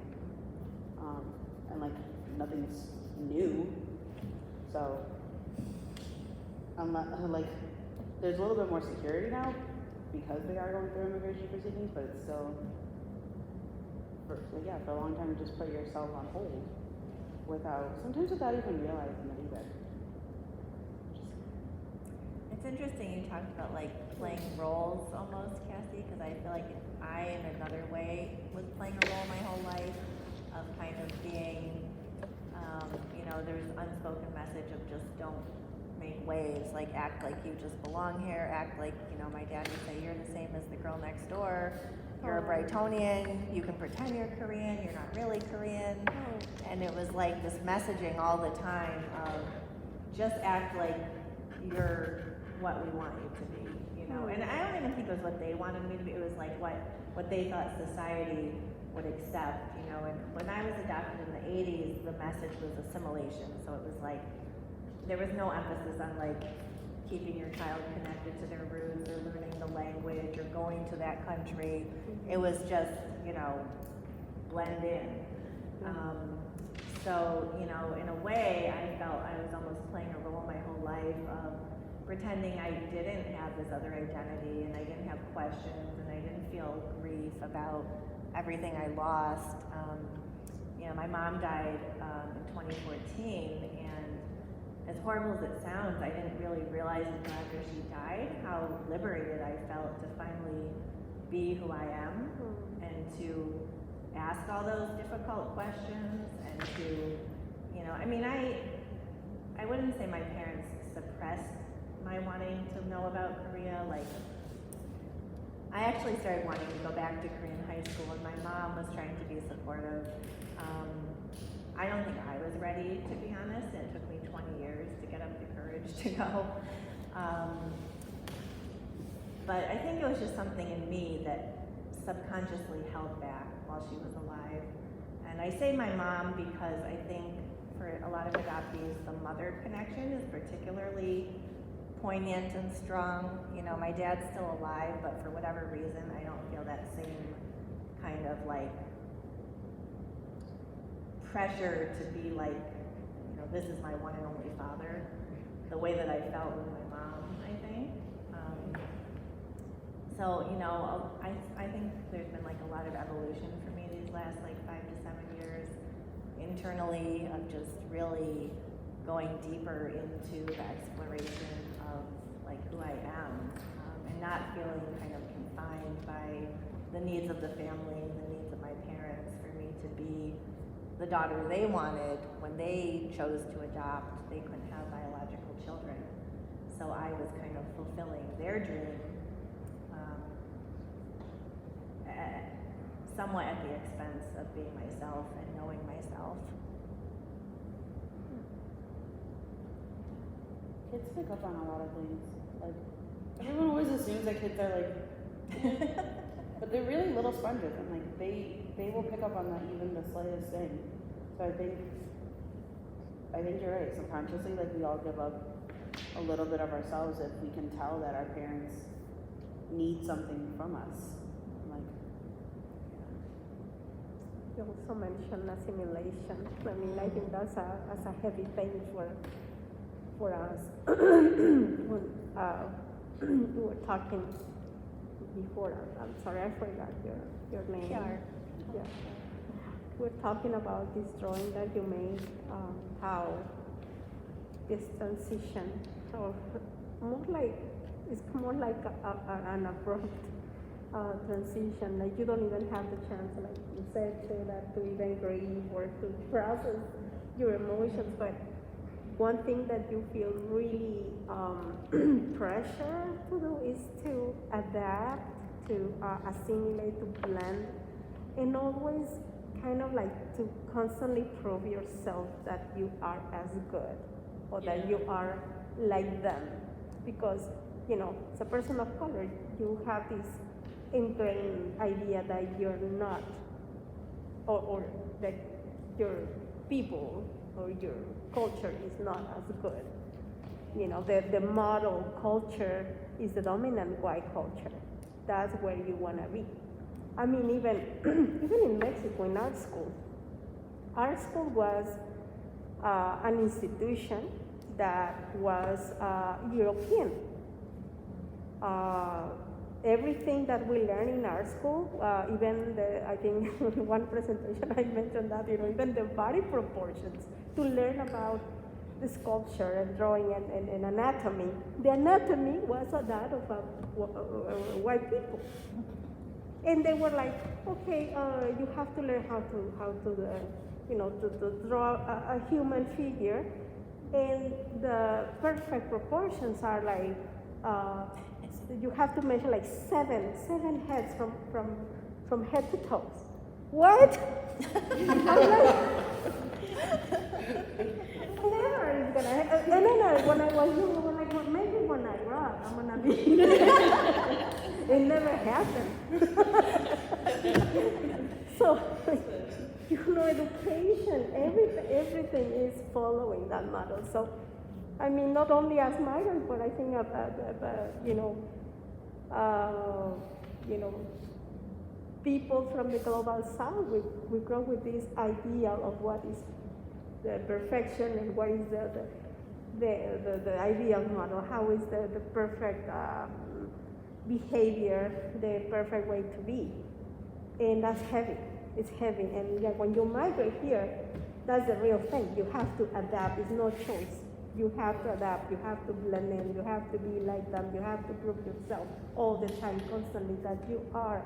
And like, nothing's new. So, I'm not, like, there's a little bit more security now because they are going through immigration proceedings, but it's still, for a long time you just put yourself on hold sometimes without even realizing it either. It's interesting you talked about like playing roles almost, Cassie, because I feel like I, in another way, was playing a role my whole life of kind of being, there's unspoken message of just don't make waves, like act like you just belong here, act like, my dad would say, you're the same as the girl next door, you're a Brightonian, you can pretend you're Korean, you're not really Korean. And it was like this messaging all the time of just act like you're what we want you to be, And I don't even think it was what they wanted me to be, it was like what they thought society would accept, And when I was adopted in the 80s, the message was assimilation. So it was like, there was no emphasis on like keeping your child connected to their roots or learning the language or going to that country. It was just, you know, blend in. So, you know, in a way, I felt I was almost playing a role my whole life of pretending I didn't have this other identity and I didn't have questions and I didn't feel grief about everything I lost. You know, my mom died in 2014, and as horrible as it sounds, I didn't really realize until after she died how liberated I felt to finally be who I am and to ask all those difficult questions and to, you know, I mean, I wouldn't say my parents suppressed my wanting to know about Korea. Like, I actually started wanting to go back to Korean high school, and my mom was trying to be supportive. I don't think I was ready, to be honest, and it took me 20 years to get up the courage to go. But I think it was just something in me that subconsciously held back while she was alive. And I say my mom because I think for a lot of adoptees, the mother connection is particularly poignant and strong. You know, my dad's still alive, but for whatever reason, I don't feel that same kind of like pressure to be like, you know, this is my one and only father, the way that I felt with my mom, I think. So, you know, I think there's been like a lot of evolution for me these last like 5 to 7 years internally of just really going deeper into the exploration of like who I am, and not feeling kind of confined by the needs of the family, the needs of my parents, for me to be the daughter they wanted. When they chose to adopt, they couldn't have biological children. So I was kind of fulfilling their dream, somewhat at the expense of being myself and knowing myself. Kids pick up on a lot of things. Like, everyone always assumes that kids are like, but they're really little sponges, and like they will pick up on that, even the slightest thing. So I think you're right. Subconsciously, like, we all give up a little bit of ourselves if we can tell that our parents need something from us. Like, You also mentioned assimilation. I mean, I think that's a heavy thing for us. When we were talking before, I'm sorry, I forgot your name. Sure. Yeah. We're talking about this drawing that you made, how this transition, or it's more like an abrupt transition. Like, you don't even have the chance, like you said, to even grieve or to process your emotions. But one thing that you feel really pressure to do is to adapt, to assimilate, to blend, and always kind of like to constantly prove yourself that you are as good, or that you are like them. Because, you know, as a person of color, you have this ingrained idea that you're not, or that your people or your culture is not as good. You know, the model culture is the dominant white culture. That's where you want to be. I mean, even in Mexico, in our school was an institution that was European. Everything that we learn in our school, even I think one presentation I mentioned that, you know, even the body proportions, to learn about the sculpture and drawing and anatomy. The anatomy was that of white people. And they were like, okay, you have to learn how to draw a human figure, and the perfect proportions are like, you have to measure like seven heads from head to toes. What? I'm like, never is gonna happen. And then when I was young, I was like, well, maybe when I rot, I'm gonna be. It never happened. So, you know, education, everything is following that model. So, I mean, not only as migrants, but I think you know, people from the global south, we grow with this ideal of what is the perfection and what is the ideal model, how is the perfect behavior, the perfect way to be. And that's heavy. It's heavy. And yeah, when you migrate here, that's the real thing. You have to adapt. It's no choice. You have to adapt. You have to blend in. You have to be like them. You have to prove yourself all the time, constantly, that you are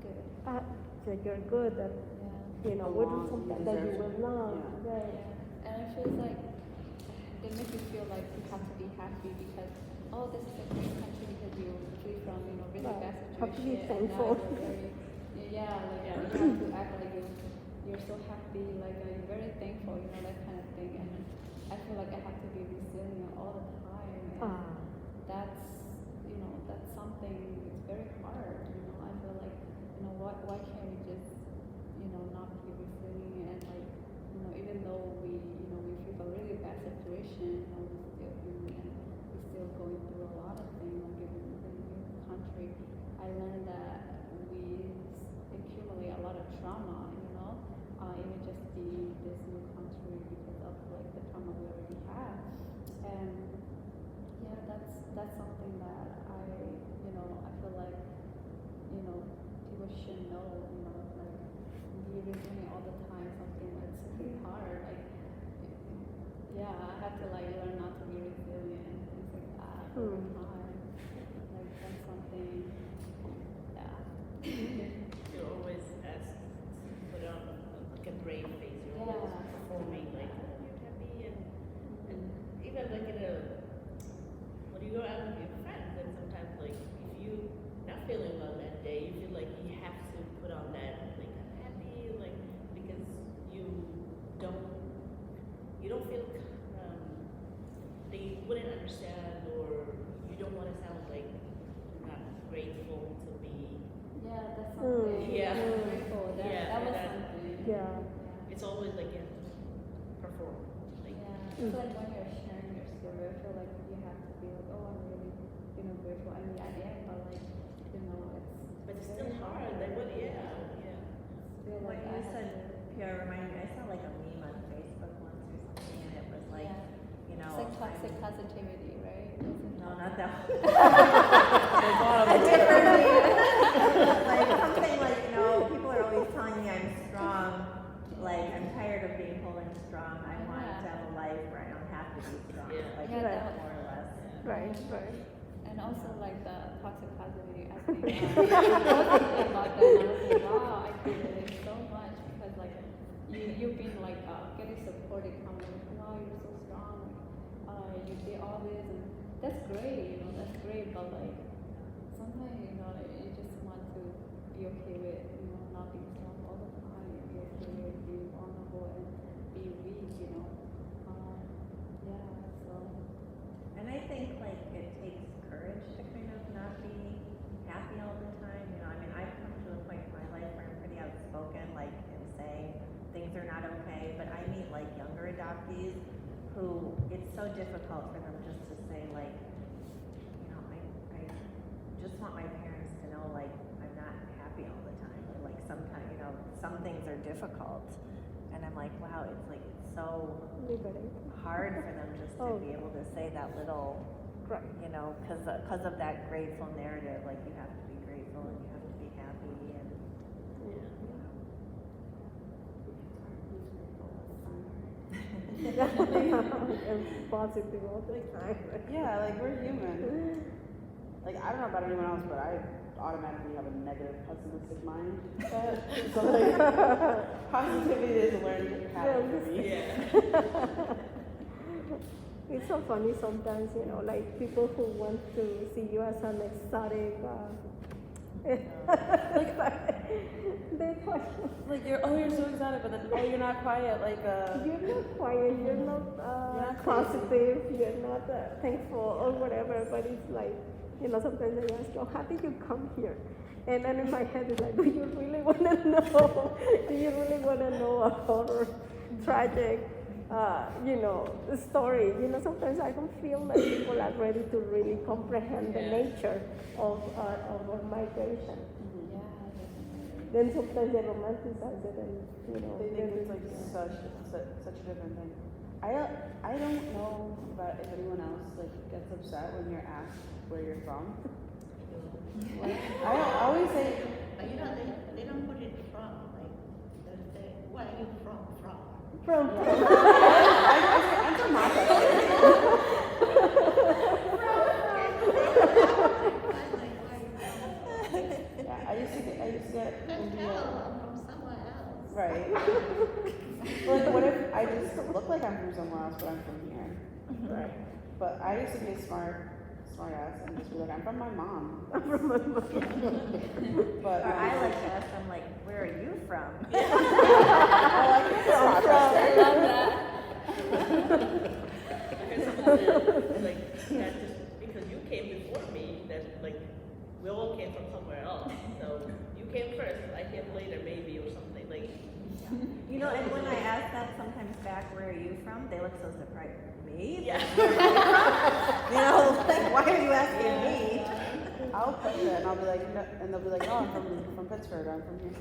Good. that you're good, that Yeah. you know, Belong, something you that you deserve it. belong. Yeah. Right. Yeah. And it feels like they make you feel like you have to be happy because this is a great country because you flee from really Right. bad Have to be situation. thankful. And now you're very, you have to act like you're so happy, like you're very thankful, that kind of thing. And I feel like I have to be resilient all the time. And that's that's something. It's very hard. I feel like why can't we just not be resilient and like even though we feel a really bad situation, we still human and we're still going through a lot of things. Like in the new country, I learned that we accumulate a lot of trauma. Even just being this new country because of like the trauma we already have. And yeah, that's something that I feel like people should know. Like be resilient all the time. Something that's really hard. Like yeah, I have to like learn not to be resilient and things like that all the time. Like that's something. Yeah. You're always asked to put on like a brave face. You're Yeah. always performing like, oh, you're happy, and even like when you go out with your friends, and sometimes like if you not feeling well that day, you feel like you have to put on that like I'm happy, like because you don't feel they wouldn't understand, or you don't want to sound like you're not grateful to be. Yeah, that's something. Yeah. I'm grateful. That was that- something. Yeah. It's always like you have to perform. Like, Yeah. It's like when you're sharing your story, I feel like you have to be like, I'm really, grateful. I mean, I am, but like, it's. but it's still very hard. Like what? Yeah. Feel What like you I have said, to- Pierre, reminded me, I saw like a meme on Facebook once or something, and it was like, Yeah. you know. It's like toxic I'm- positivity, right? Isn't No, it? not that one. There's a lot of A them. different meme. Like something like, people are always telling me I'm strong. Like, I'm tired of being told I'm strong. I want Yeah. to have a life where I don't have to be strong. Yeah. Like, Yeah, that that- more or less. Right. Right. And also like the toxic positivity, I think I was thinking about that and I was like, wow, I can relate so much because like you've been like getting supported from like, wow, you're so strong, you did all this and that's great, that's great, but like sometimes you just want to be okay with not being strong all the time, be okay with being vulnerable and be weak, yeah, so. And I think like it takes courage to kind of not be happy all the time. I mean, I've come to a point in my life where I'm pretty outspoken, like in saying things are not okay. But I meet like younger adoptees who it's so difficult for them just to say like, I just want my parents to know like I'm not happy all the time, or like sometimes some things are difficult. And I'm like, wow, it's so Liberating. hard for them just to be able to say that little, Right. because of that grateful narrative, like you have to be grateful and you have to be happy and And positive all the time. Yeah, like we're human. Like I don't know about anyone else, but I automatically have a negative, pessimistic mind. So like, positivity is a learning habit for me. Yeah. It's so funny sometimes, like people who want to see you as an exotic. They question. Like you're so excited, but then you're not quiet. Like You're not quiet, you're not not positive, you're not thankful or whatever, but it's like, sometimes I ask, how did you come here? And then in my head it's like, do you really want to know? Do you really want to know a horror, tragic story. Sometimes I don't feel like people are ready to really comprehend the nature of migration. Yeah, definitely. Then sometimes they romanticize it, and They think it's like such a different thing. I don't know about if anyone else like gets upset when you're asked where you're from. I always say, But you know, they don't put it from, like, they say, where are you from? From I'm from Manchester. Yeah, I used to get Don't India. tell, I'm from somewhere else. Right. Like, what if I just look like I'm from somewhere else, but I'm from here? right. But I used to be a smart ass and just be like, I'm from my mom. But Or I like to ask them, like, where are you from? oh, I think it's Rochester. I love that. I heard someone said, like, that just because you came before me, that, like, we all came from somewhere else. So you came first, I came later maybe or something, like. You know, and when I ask that sometimes back, where are you from? They look so surprised. Me? Yeah. You know, like, why are you asking me? I'll put it and I'll be like, no, and they'll be like, oh, I'm from Pittsburgh, I'm from here.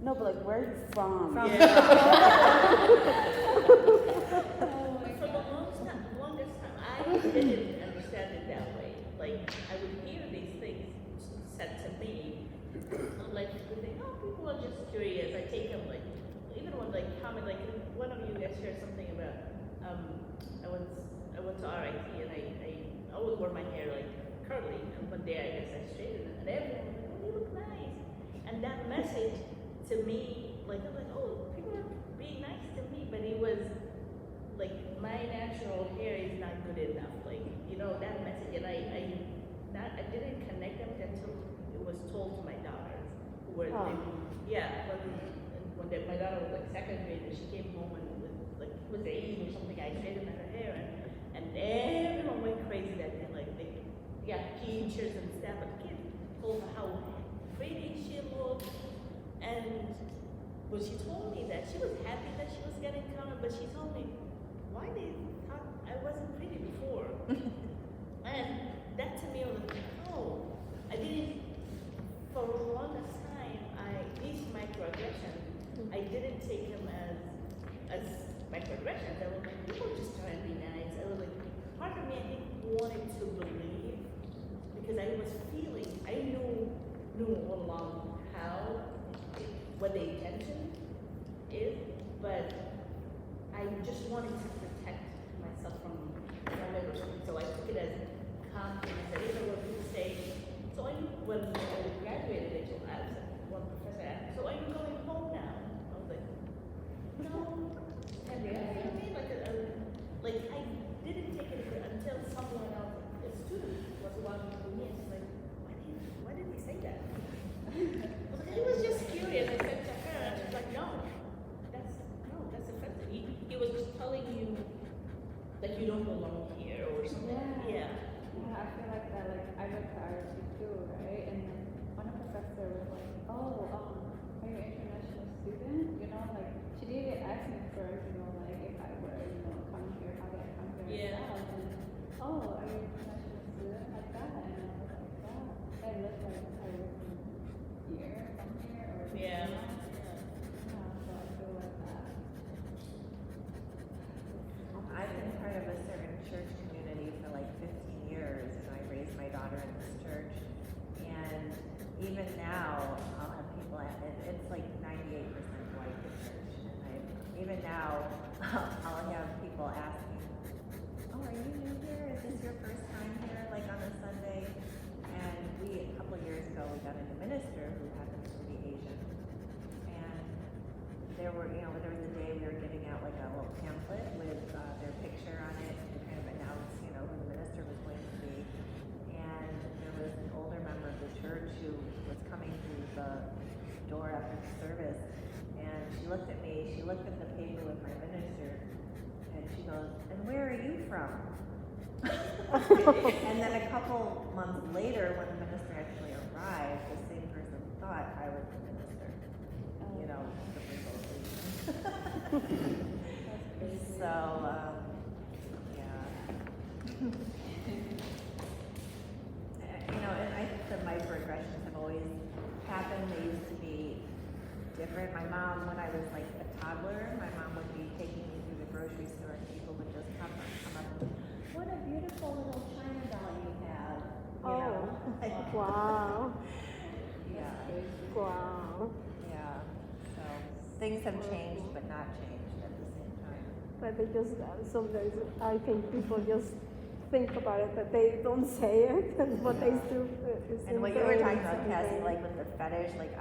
No, but like, where are you from? From- Yeah. Oh my For the longest time, I didn't understand it that way. Like, I would hear these things said to me. I'm like, you think, oh, people are just curious. I take them like, even when like comment, like one of you guys shared something about, I went to RIT and I always wore my hair like curly, and one day I guess I straightened it, and everyone was like, oh, you look nice. And that message to me, like, I'm like, oh, people are being nice to me, but it was like my natural hair is not good enough, like, that message, and I didn't connect them until it was told to my daughters, who were my daughter was like second grade, and she came home and it was Eid or something, I straightened her hair, and everyone went crazy that day, like they got teachers and stuff, and the kids told her how pretty she looked, and when she told me that, she was happy that she was getting covered, but she told me, why they thought I wasn't pretty before? And that to me was like, oh, I didn't, for the longest time, these microaggressions, I didn't take them as microaggressions. I was like, people are just trying to be nice. I was like, part of me, I think, wanted to believe, because I was feeling, I knew all along what the intention is, but I just wanted to protect myself from it or something. So I took it as confidence. I didn't know what people say. So when I graduated, one professor asked, so are you going home now? I was like, no. And you know what I mean? Like I didn't take it until someone else, a student, was walking through me and she's like, why did he say that? I was just curious. I said to her, and she's like, no, that's offensive. He was just telling you that you don't belong here or something. Yeah. Yeah. Yeah, I feel like that. Like I went to RSU too, right? And then one professor was like, "Oh, are you an international student?" Like she didn't ask me first, like if I were, come here, how did I come here? Yeah. And then, oh, are you an international student like that? And I was like, yeah. I look like I was from here, or Yeah. Yeah, so I feel like that. I've been part of a certain church community for like 15 years, and I raised my daughter in this church. And even now, I'll have people it's like 98% white in church. And even now, I'll have people ask me, oh, are you new here? Is this your first time here, like on a Sunday? And a couple of years ago, we got a new minister who happens to be Asian. And there was a day we were giving out like a little pamphlet with their picture on it to kind of announce, who the minister was going to be. And there was an older member of the church who was coming through the door after the service, and she looked at me, she looked at the paper with my minister, and she goes, "And where are you from?" And then a couple months later, when the minister actually arrived, the same person thought I was the minister. The proposal. So, yeah. And I think the microaggressions have always happened. They used to be different. My mom, when I was like a toddler, my mom would be taking me through the grocery store and people would just come up and what a beautiful little China doll you have. Like, Wow. yeah. Wow. Yeah. So things have changed but not changed at the same time. But they just, sometimes I think people just think about it, but they don't say it, and what they do is And what you were talking about, ingrained Cassie, something. like with the fetish, like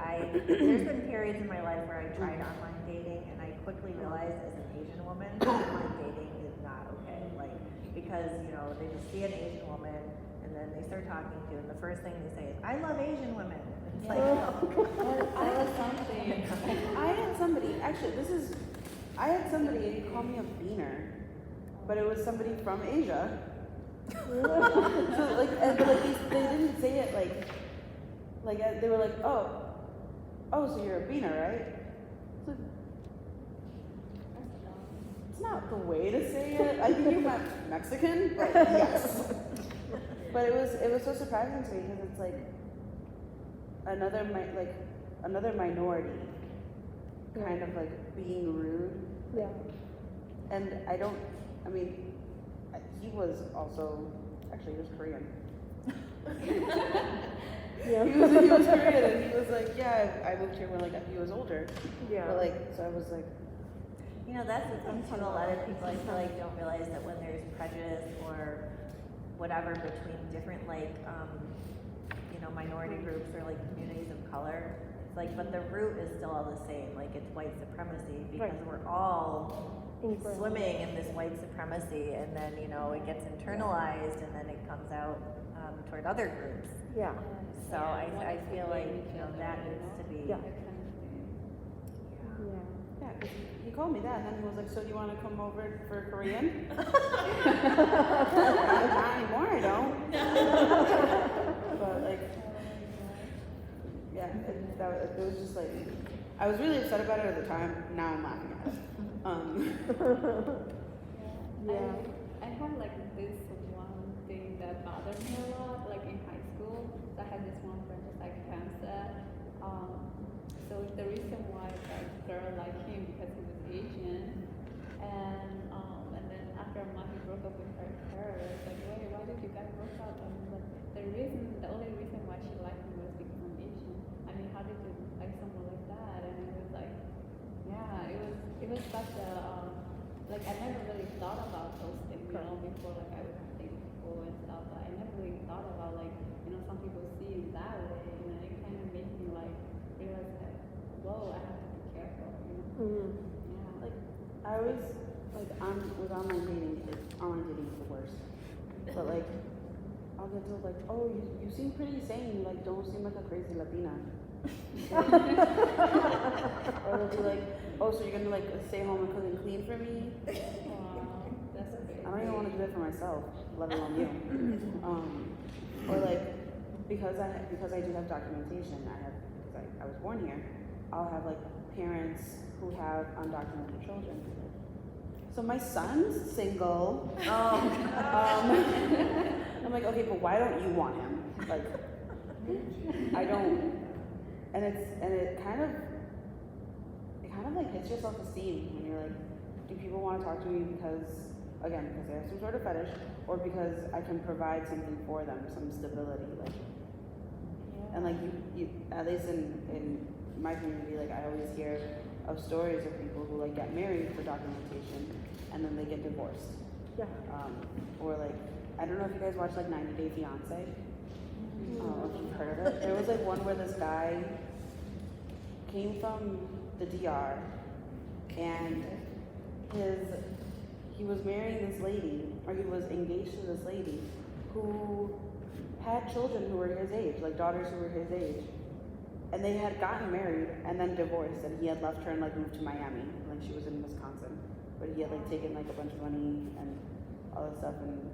there's been periods in my life where I tried online dating and I quickly realized as an Asian woman, online dating is not okay. Like, because, they just see an Asian woman and then they start talking to you and the first thing they say is, I love Asian women. And it's like, That was something. I had somebody, actually, I had somebody call me a beaner, but it was somebody from Asia. So but they didn't say it they were like, oh, so you're a beaner, right? So, it's not the way to say it. I think you meant Mexican, but yes. But it was so surprising to me because it's like another minority kind of like being rude. Yeah. And he was also, actually he was Korean. Yeah. He was Korean and he was like, yeah, I moved here when he was older. Yeah. But so I was like, that's the thing too. A lot of people I feel like don't realize that when there's prejudice or whatever between different minority groups or communities of color, it's but the root is still all the same. It's white supremacy because Right. we're all Ingrained. swimming in this white supremacy, and then it gets internalized, and then it comes out toward other groups. Yeah. So I feel like that needs to be. Yeah. yeah. Yeah. 'Cause he called me that and then he was like, so do you want to come over for Korean? Not anymore, I don't. But yeah, it was just I was really upset about it at the time. Now I'm laughing at it. Yeah. I had this one thing that bothered me a lot, in high school. So I had this one friend just cancer. So the reason why that girl liked him because he was Asian, and then after a month he broke up with her. Wait, why did you guys break up? And the only reason why she liked me was because I'm Asian. How did you like someone like that? And it was it was such a I never really thought about those things, before I would date people and stuff. But I never really thought about some people see it that way, and it kind of made me realize that, whoa, I have to be careful. Mm. Yeah. I was with online dating is the worst. But I'll get told oh, you seem pretty sane, don't seem like a crazy Latina. Or they'll be oh, so you're gonna stay home and cook and clean for me? Wow, that's great. I don't even want to do that for myself, let alone you. Or because I do have documentation, I was born here, I'll have parents who have undocumented children. So my son's single. I'm okay, but why don't you want him? I don't. And it kind of hits your self-esteem when you're do people want to talk to me because they have some sort of fetish, or because I can provide something for them, some stability, and you at least in my community, I always hear of stories of people who get married for documentation and then they get divorced. Yeah. Or I don't know if you guys watch 90 Day Fiance. If you've heard of it. There was one where this guy came from the DR and he was marrying this lady, or he was engaged to this lady who had children who were his age, daughters who were his age. And they had gotten married and then divorced, and he had left her and moved to Miami. She was in Wisconsin. But he had taken a bunch of money and all this stuff, and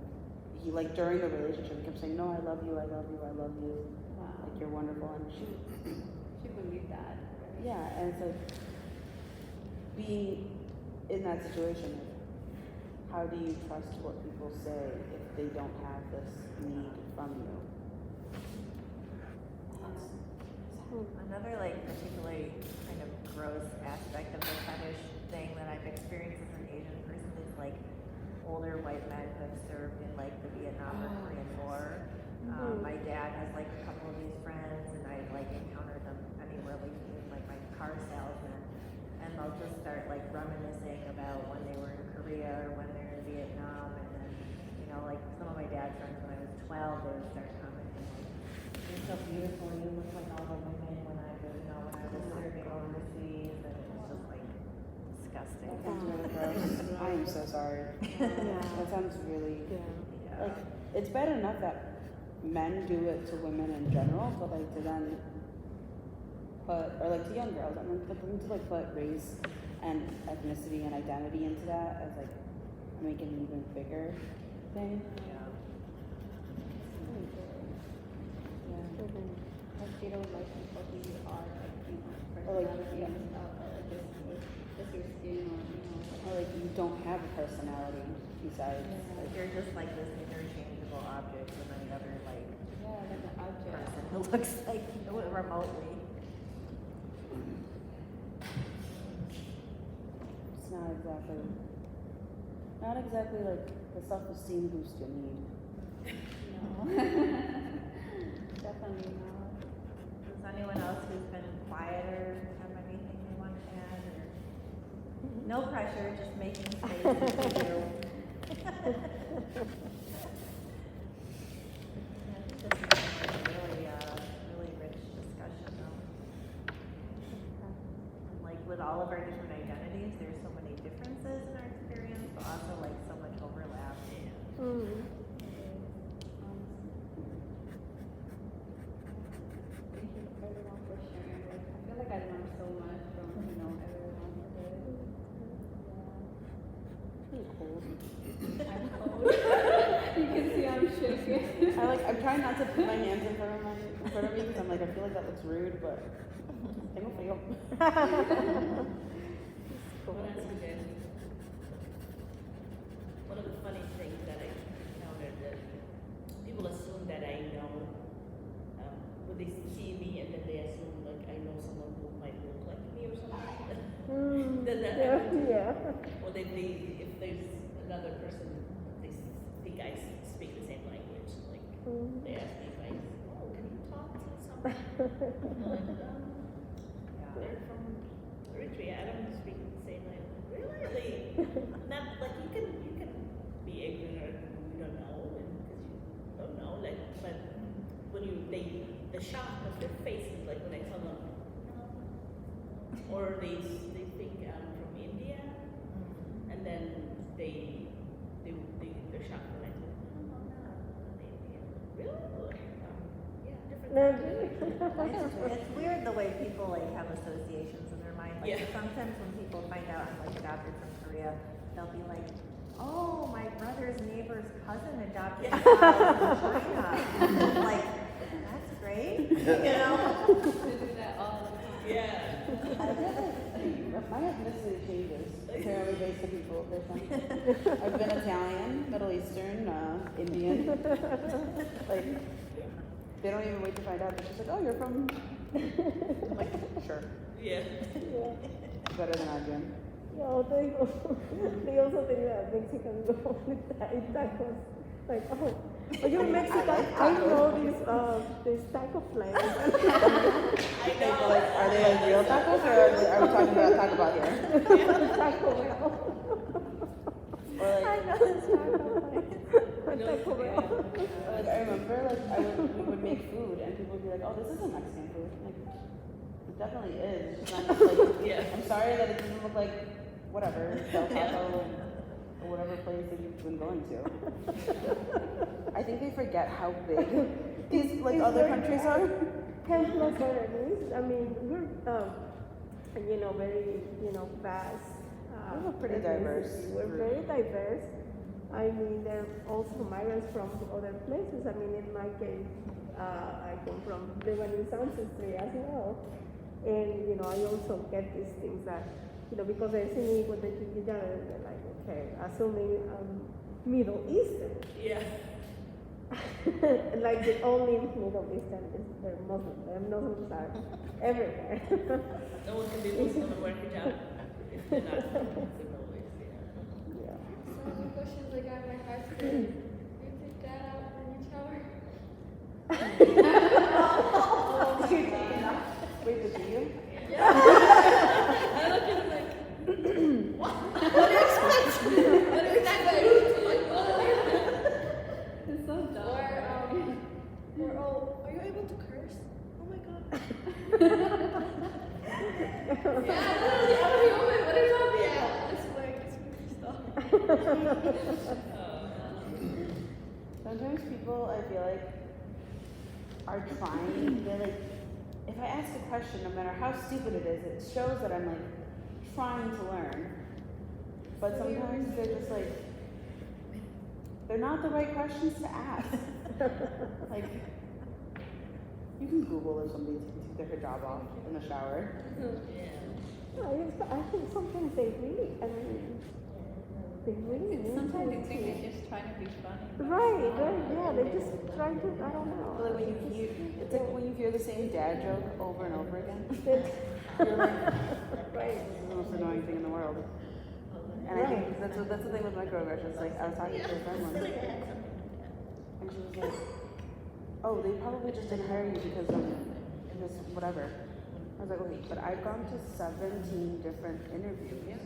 he during the relationship kept saying, no, I love you, I love you, I love you. Wow. You're wonderful. And she believed that. yeah, and it's being in that situation, how do you trust what people say if they don't have this need from you? Another like particularly kind of gross aspect of the fetish thing that I've experienced as an Asian person is like older white men who have served in like the Vietnam or Korean War. My dad has like a couple of these friends, and I've like encountered them anywhere, like even like my car salesman, and they'll just start like reminiscing about when they were in Korea or when they're in Vietnam, and then you know like some of my dad's friends when I was 12, they would start commenting like, "You're so beautiful, you look like all the women when I was, you know, when I was serving overseas," and it was just like disgusting. That sounds really gross. I am so sorry. Yeah. That sounds really, Yeah. like, it's bad enough that men do it to women in general, but like to then put, or like to young girls, I mean, for them to like put race and ethnicity and identity into that as like make it an even bigger thing. Yeah. Like they don't like people who you are, like you know, Or like, personality yeah. and stuff, or like just your skin, or you know. Or like you don't have a personality besides Like like, you're just like this interchangeable object with any other like Yeah, like an object. person who looks like you remotely. it's not exactly like the self-esteem boost you need. No. Definitely not. Does anyone else who's been quieter have anything they want to add? Or no pressure, just making space for you. Yeah, I think this has been a really rich discussion though. And like with all of our different identities, there's so many differences in our experience, but also like so much overlap. Thank you everyone for sharing. Like, I feel like I learned so much from, you know, everyone today. Pretty cold. Yeah. I'm cold. You can see I'm shaking. I'm trying not to put my hands in front of me because I'm like, I feel like that looks rude, but tengo frío. What else is there? One of the funny things that I encountered that people assume that I know when they see me, and then they assume like I know someone who might look like me or something. Does that happen? Yeah. Or if there's another person, they think I speak the same language. Like they ask me like, "Oh, can you talk to someone?" I'm like, they're from Eritrea. I don't speak the same language. Really? Not like you can be ignorant and you don't know, and because you don't know. Like, but when the shock of their faces, like when I tell them, no, or they think I'm from India, and then they're shocked when I tell them, no, I'm not Indian. Really? Yeah, different. It's weird the way people like have associations in their mind. Like Yeah. sometimes when people find out I'm like adopted from Korea, they'll be like, "Oh, my brother's neighbor's cousin adopted a child from China." I'm like, that's great, you know? They do that all the time. Yeah. My ethnicity changes apparently based on people. I've been Italian, Middle Eastern, Indian. Like, they don't even wait to find out. They're just like, oh, you're from. I'm like, sure. Yeah. Better than our gym. Yeah, they also think that Mexican go with tacos. Like, oh, you're Mexican. I know this taco place. I Okay, know. but like, are they like real tacos or are we talking about Taco Bell here? Taco Bell. Or like, I know this taco place. Taco Bell. like, I remember like we would make food and people would be like, oh, this isn't Mexican food. Like, it definitely is. It's just not like, Yeah. I'm sorry that it doesn't look like whatever, Del Taco or whatever place that you've been going to. I think they forget how big these like It's other very countries bad. are. 10 plus Vietnamese. I mean, we're, very, vast. We're pretty ethnicity. diverse We're group. very diverse. I mean, there are also migrants from other places. I mean, in my case, I come from Lebanese ancestry as well. And, I also get these things that, because I see me with the Gigi, they're like, okay, assuming Middle Eastern. Yeah. Like the only Middle Eastern is they're Muslim. Muslims are everywhere. No one can be Muslim and wear hijab if they're not Middle East, Yeah. So the questions I got in my high school, you take that out when you shower? Wait, did you? I look at him like, what? What do you expect? What do you expect? Like, what? It's so dumb. Or are you able to curse? Oh my god. Yeah, literally, I'm human. What are you talking about? It's like, it's weird stuff. Sometimes people, I feel like, are trying, they're like, if I ask a question, no matter how stupid it is, it shows that I'm like trying to learn. But sometimes they're just like, they're not the right questions to ask. Like, you can Google if somebody took their hijab off in the shower. I think sometimes they really, I mean, they really need Sometimes to you think they're just trying to be funny. Right, yeah, they just try to, I don't know. Like when you hear, it's like when you hear the same dad joke over and over again. It's- You're like, Right. this is the most annoying thing in the world. And I think that's the thing with microaggressions. Like I was talking to a friend once, and she was like, "Oh, they probably just didn't hire you because whatever." I was like, "Wait, but I've gone to 17 different interviews,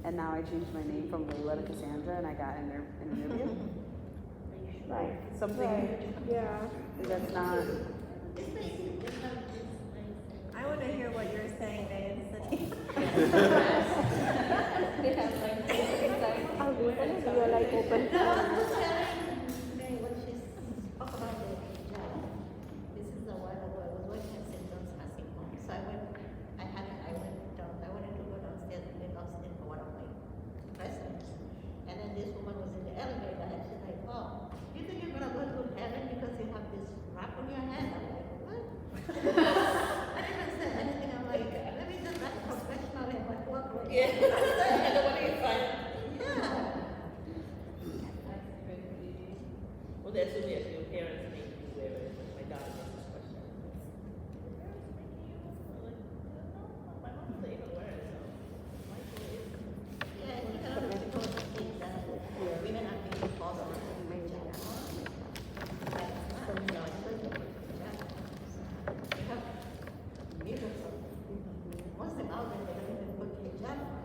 and now I changed my name from Layla to Cassandra, and I got an interview." Right. Something Yeah. that's not. I want to hear what you're saying, Nancy. They have like, I listen to you like open No, I was telling Mary what she's talk about the hijab. This is a while ago. I was working at St. John's nursing home. So I wanted to go downstairs and get upstairs for one of my residents. And then this woman was in the elevator and she's like, "Oh, you think you're gonna go to heaven because you have this wrap on your head?" I'm like, "What?" I didn't say anything. I'm like, "Let me just act professional and like walk away." Yeah. I don't want to get fired. Yeah. Well, that's what we have to do. Parents make you wear it. My daughter asked this question. Parents making you? I'm like, no, my mom doesn't even wear it, so my choice. Yeah, you know, people think that women are being forced to wear hijab. Like, no, it's not hijab. You have millions of Muslims out there that don't even put hijab on.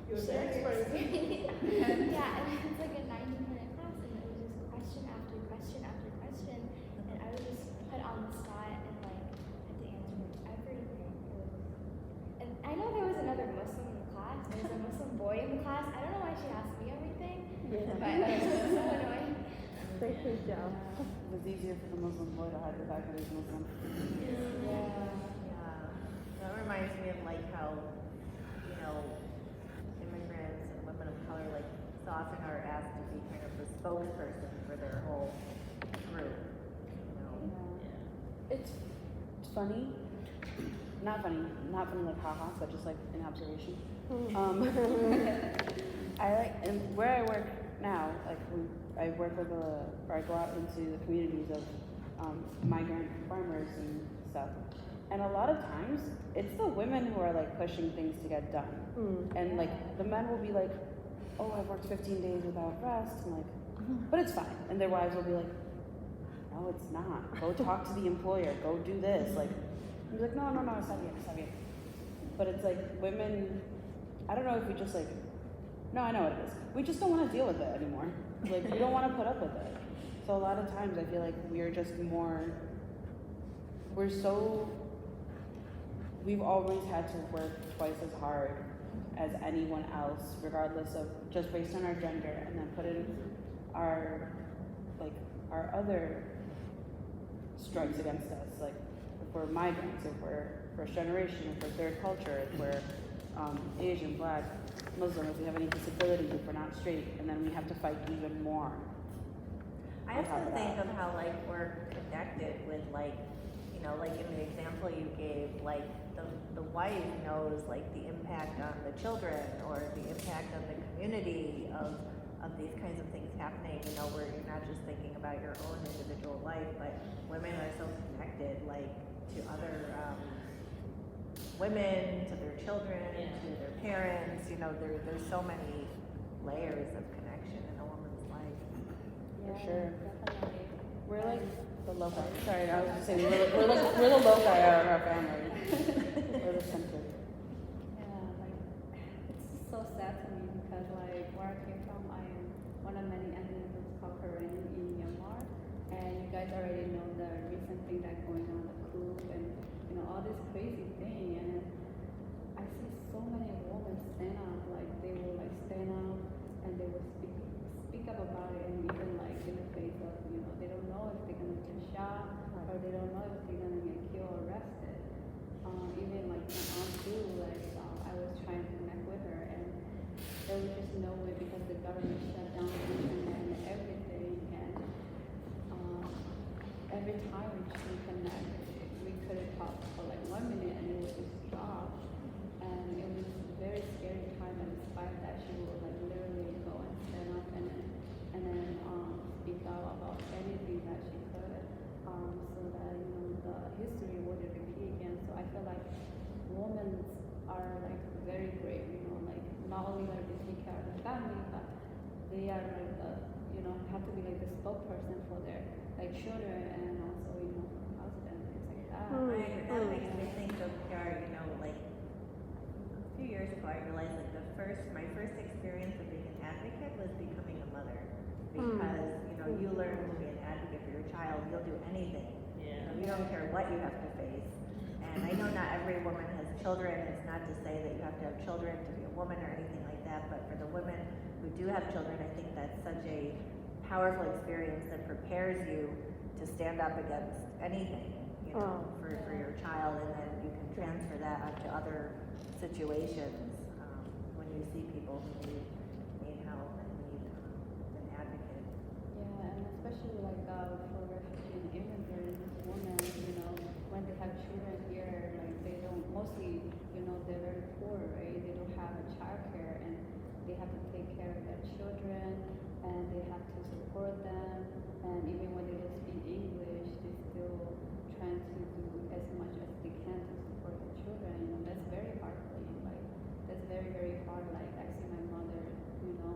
You're the expert. Yeah, and it's like a 90-minute class, and it was just question after question after question, and I was just put on the spot and like had to answer everything. And I know there was another Muslim in the class. There was a Muslim boy in the class. I don't know why she asked me everything, Yeah. but that was just so annoying. Thank you, Joe. It was easier for the Muslim boy to hide the fact that he's Muslim. Yeah. That reminds me of like how, you know, immigrants and women of color like so often are asked to be kind of the spokesperson for their whole group. You know. It's funny. Not funny like haha, but just like an observation. I like, and where I work now, like I work with or I go out into the communities of migrant farmers and stuff. And a lot of times, it's the women who are like pushing things to get done. And like the men will be like, "Oh, I've worked 15 days without rest." I'm like, "But it's fine." And their wives will be like, "No, it's not. Go talk to the employer. Go do this." Like, I'm like, "No, está bien, está bien." but it's like women, I don't know if we just like, no, I know what it is. We just don't want to deal with it anymore. Like, we don't want to put up with it. So a lot of times I feel like we're just more, we've always had to work twice as hard as anyone else, regardless of just based on our gender, and then put in our other strikes against us, like if we're migrants, if we're first generation, if we're third culture, if we're Asian, Black, Muslim, if we have any disabilities, if we're not straight, and then we have to fight even more. I also think of how like we're connected with like, you know, like in the example you gave, like the wife knows like the impact on the children or the impact on the community of these kinds of things happening, you know, where you're not just thinking about your own individual life, but women are so connected like to other women, to their children, to their parents, you know, there's so many layers of connection in a woman's life. For sure. Definitely. We're like the loci. Sorry, I was just saying we're the loci of our family. We're the center. Yeah, like it's just so sad to me because like where I came from, I am one of many ethnic groups called Korean in Myanmar, and you guys already know the recent thing that's going on, the coup, and you know all this crazy thing, and I see so many women stand up, like they will like stand up and they will speak up about it, and even like in the face of, you know, they don't know if they're gonna get shot or they don't know if they're gonna get killed or arrested. Even like my aunt too, like I was trying to connect with her, and there was just no way because the government shut down the internet and everything, and every time we connect, we couldn't talk for like 1 minute and it would just drop, and it was a very scary time. And despite that, she would like literally go and stand up and then speak out about anything that she could, so that you know the history wouldn't repeat again. So I feel like women are like very brave, you know, like not only like they take care of the family, but they are like the, you know, have to be like the spokesperson for their like children and also, you know, husband, things like that. That makes me think of Kiara, you know, like a few years ago I realized like my first experience of being an advocate was becoming a mother. Because, you know, you learn to be an advocate for your child, you'll do anything. You know, you don't care what you have to face. And I know not every woman has children. It's not to say that you have to have children to be a woman or anything like that, but for the women who do have children, I think that's such a powerful experience that prepares you to stand up against anything, you know, for your child, and then you can transfer that onto other situations when you see people who need help and need an advocate. Yeah, and especially like for refugee and immigrant women, you know, when they have children here, like they don't, mostly, you know, they're very poor, right? They don't have a childcare, and they have to take care of their children, and they have to support them, and even when they don't speak English, they still trying to do as much as they can to support their children. You know, that's very hard for you. Like that's very, very hard. Like I see my mother, you know,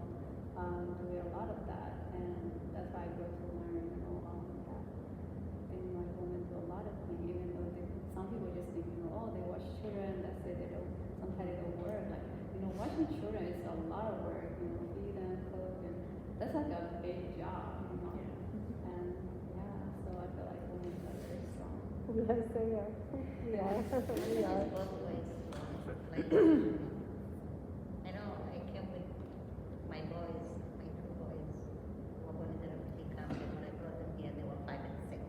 doing a lot of that, and that's why I grew to learn, you know, that being like women do a lot of things, even though some people just think, you know, oh, they watch children, that's it, they don't, sometimes they don't work. Like, you know, watching children is a lot of work, you know, feed them, cook, and that's like a big job, you know. And yeah, so I feel like women are very strong. Yes, they are. Yeah, we are. It's both ways. Like, I know I came with my boys, my two boys, who were going to the refugee camp, and when I brought them here, they were 5 and 6.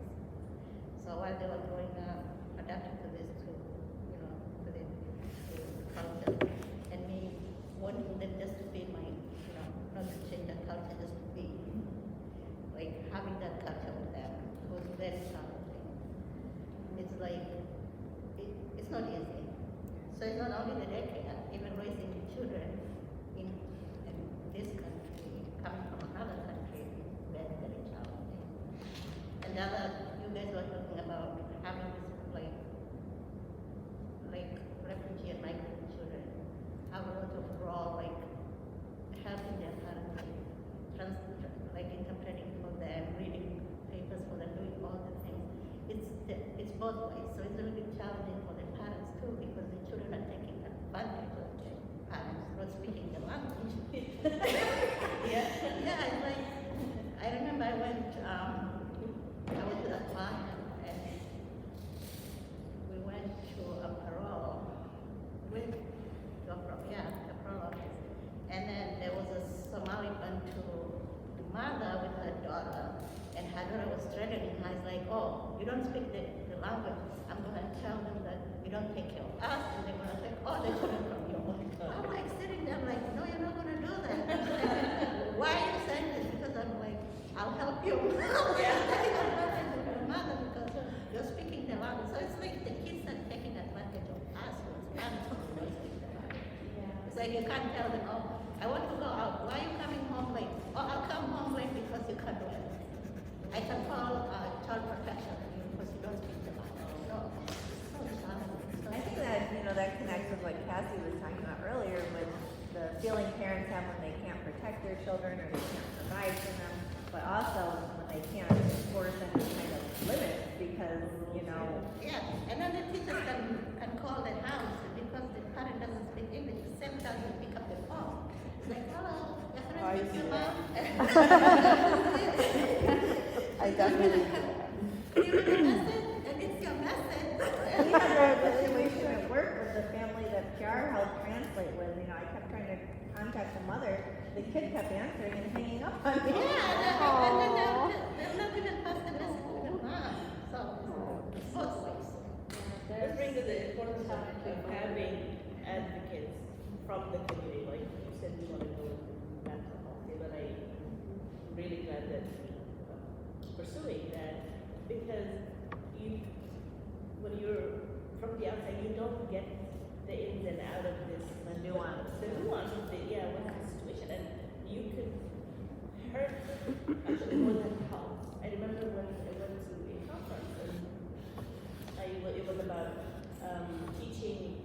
So while they were growing up, adapting to this too, you know, to the culture, and me wanting them just to be my, you know, not to change the culture, just to be, like having that culture with them was very challenging. It's like, it's not easy. So it's not only the daycare, even raising children in this country, coming from another country, is very, very challenging. And the other, you guys were talking about having this like refugee and migrant children have a lot of role, like helping their parents, like interpreting for them, reading papers for them, doing all the things. It's both ways. So it's really challenging for the parents too, because the children are taking oh, you don't speak the language, I'm going to tell them that you don't take care of us, and they're going to take all the children from you. I'm like sitting there like, no, you're not going to do that. Why are you saying this? Because I'm like, I'll help you. Your mother, because you're speaking the language. So it's like the kids are taking advantage of us who's parents who don't speak the language. It's like you can't tell them, oh, I want to go out. Why are you coming home late? Oh, I'll come home late because you can't do anything. I can call child protection because you don't speak the language. So challenging. I think that, that connects with what Cassie was talking about earlier with the feeling parents have when they can't protect their children or they can't provide for them, but also when they can't enforce any kind of limits because, Yeah, and then the teachers can call the house because the parent doesn't speak English. The same time they pick up the phone. It's like, hello, your friend with your mom. I definitely do that. Can you read the message? And it's your message. We had a situation at work with the family that PR helped translate with. I kept trying to contact the mother. The kid kept answering and hanging up on me. Yeah, and then they'll not even pass the message to the mom. So, it's both ways. This brings to the importance of having advocates from the community. Like you said, you want to go mental health, but I'm really glad that pursuing that because when you're from the outside, you don't get the ins and out of this, the nuance of what's the situation, and you could hurt actually more than help. I remember when I went to a conference and it was about teaching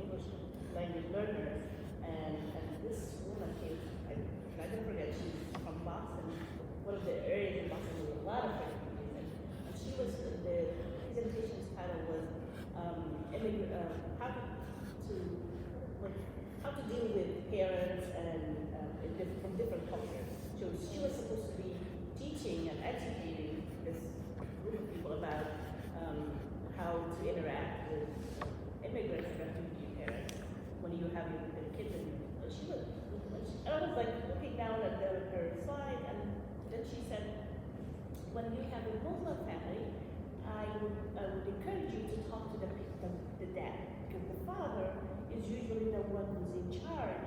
English language learners, and this woman came. I don't forget. She's from Boston. One of the areas in Boston with a lot of refugees, and she was the presentation's title was how to deal with parents and from different cultures. So she was supposed to be teaching and educating this group of people about how to interact with immigrant and refugee parents when you have your kids. And I was like looking down at her slide, and then she said, when you have a Muslim family, I would encourage you to talk to the dad, because the father is usually the one who's in charge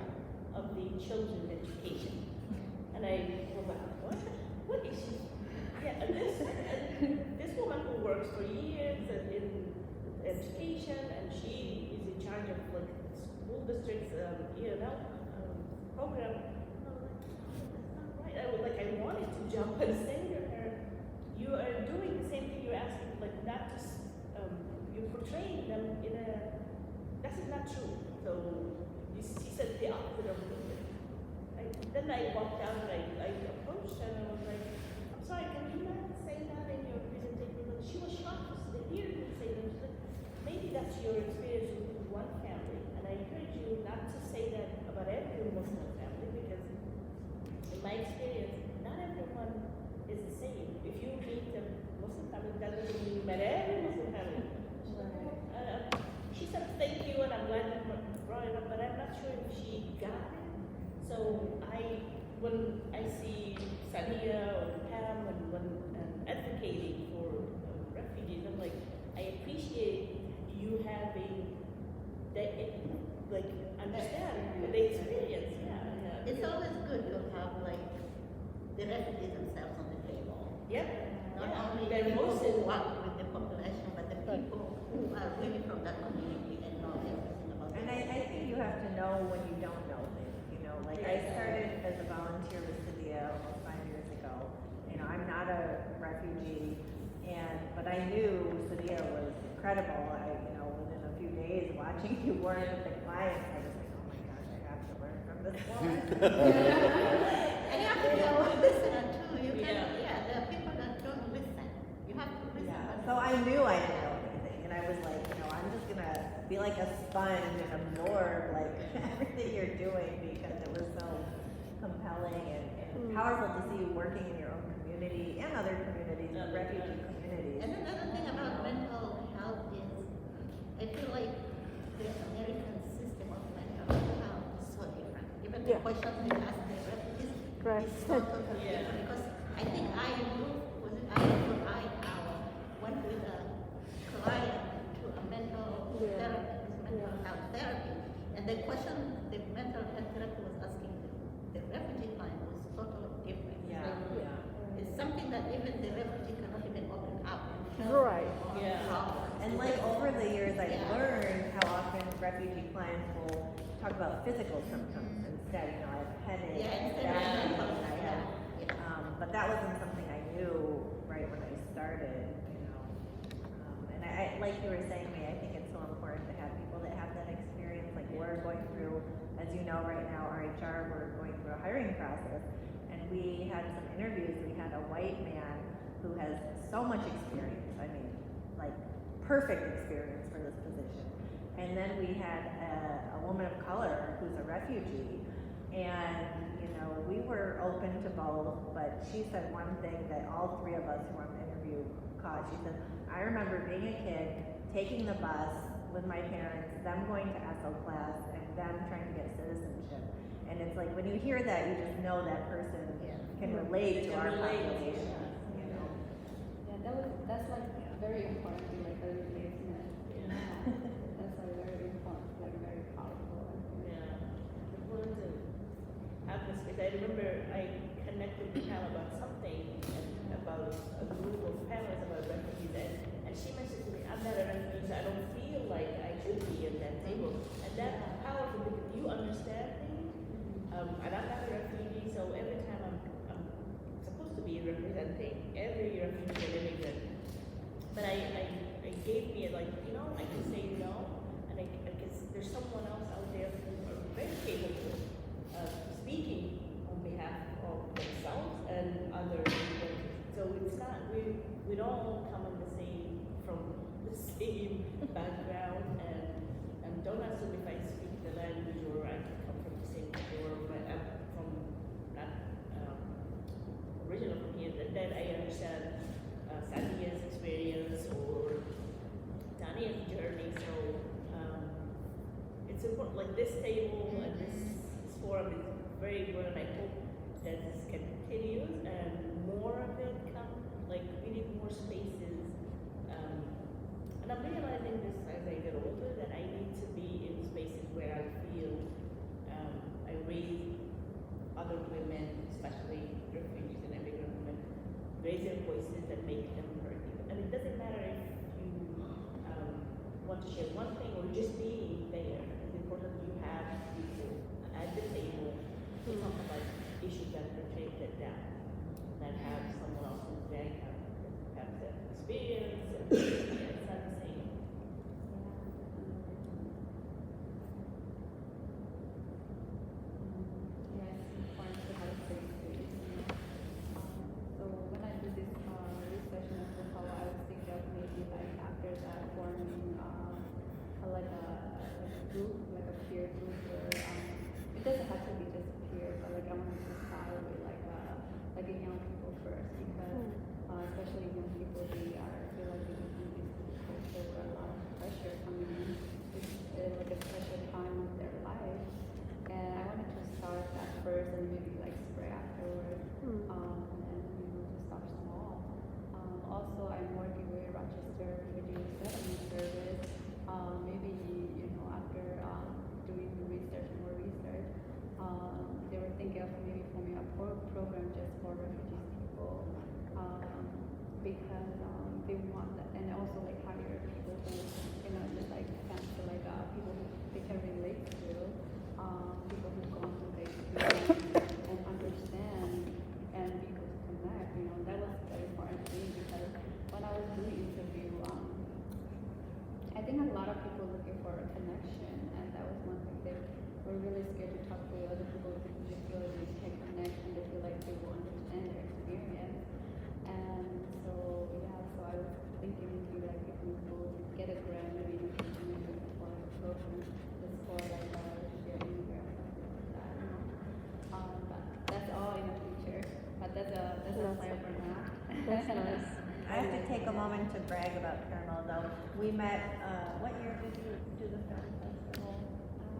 of the children's education. And I was like, what is she? Yeah, and this woman who works for years in education, and she is in charge of like school districts, program. And I was like, I wanted to jump and say to her, you are doing the same thing you're asking, like not just, you're portraying them in a, that's not true. So she said the opposite of it. Then I walked out and I approached her and I was like, I'm sorry, can you not say that in your presentation? But she was shocked to hear me say that. She said, maybe that's your experience with one family. And I encourage you not to say that about every Muslim family, because in my experience, not everyone is the same. If you meet a Muslim family, that doesn't mean you met every Muslim family. She said thank you, and I'm glad you brought it up, but I'm not sure if she got it. So when I see Sania or Pam and advocating for refugees, I'm like, I appreciate you having that, like, understand the experience. Yeah. It's always good to have like the refugees themselves on the table. Yep. Not Yeah. only They're people mostly- who work with the population, but the people who are really from that community and know everything about And it. I think you have to know when you don't know things. Like I started as a volunteer with Cydia almost 5 years ago. I'm not a refugee, but I knew Cydia was incredible. Within a few days watching you work with the clients, I was like, oh my gosh, I have to learn from this woman. And you have to be able to listen too. You can, Yeah. there are people that don't listen. You have to listen. Yeah, so I knew I didn't know anything, and I was like, I'm just gonna be like a sponge and absorb like everything you're doing, because it was so compelling and powerful to see you working in your own community and other communities, refugee communities. And another thing about mental health is, I feel like the American system of mental health is so different. Even the Yeah. questions they ask the refugees Right. is so totally different. Because I think IMU, was it IMU or IHOur, that even the refugee cannot even open up and tell Right. all Yeah. the problems. And like over the years, I've Yeah. learned how often refugee clients will talk about physical symptoms instead. You know, I have headache, Yeah, instead of back pain, mental, I have, yeah. but that wasn't something I knew right when I started. You know, and I like you were saying, May, I think it's so important to have people that have that experience. Like we're going through, as you know, right now, our HR, we're going through a hiring process, and we had some interviews. We had a white man who has so much experience. I mean, like perfect experience for this position. And then we had a woman of color who's a refugee. And, you know, we were open to both, but she said one thing that all three of us who were on the interview caught. She said, I remember being a kid, taking the bus with my parents, them going to ESO class, and them trying to get citizenship. And it's like, when you hear that, you just know that person can relate to our population. You know? Yeah, that's like very important to like the engagement. That's like very important, like very powerful. I think. Yeah, important to have this space. I remember I connected with Pam about something and about a group of parents about refugees, and she mentioned to me, I'm not a refugee, so I don't feel like I should be at that table. And that's powerful because you understand me, and I'm not a refugee, so every time I'm supposed to be representing every refugee and immigrant. But I gave me like, you know, I can say no, and I guess there's someone else out there who are very capable of speaking on behalf of themselves and others. So it's not, we don't come in the same, from the same background, and don't assume if I speak the language or I come from the same or but I'm from not original from here, that I understand Sadia's experience or Dania's journey. So it's important. Like this table and this forum is very good, and I hope that this continues and more of it come. Like we need more spaces. And I'm realizing this as I get older that I need to be in spaces where I feel I raise other women, especially refugees and immigrant women, raise their voices and make them heard. And it doesn't matter if you want to share one thing or just being there. It's important you have people at the table to talk about issues that pertain to them, that have someone else who's very have that experience. And it's not the same. Yeah, it's important to have a safe space, you know. So when I did this research and how I was thinking of maybe like after that forming like a group, like a peer group where it doesn't have to be just peer, but like I wanted to start with like a young people first because especially young people they are feel like they can do this culture with a lot of pressure coming in. It's like a special time of their life. And I wanted to start that first and maybe like spread afterwards. And you know, to start small. Also, I'm working with Rochester Refugee Settlement Service. Maybe you know after doing more research, they were thinking of maybe forming a program just for refugee people because they want that, and also like hire people who you know just like fancy like people who they can relate to. People who've gone through the experience and understand and be able to connect, you know, that was very important to me because when I was doing interview, I think a lot of people looking for a connection, and that was one thing they were really scared to talk to other people because they feel like they can connect and they feel like they will understand their experience. And so yeah, so I was thinking maybe like if we could get a grant, maybe we can maybe for a program just for like sharing or something like that. You know? But that's all in the future. But that's a plan for now. That's nice. I have to take a moment to brag about Caramel though. We met, what year did you do the film festival?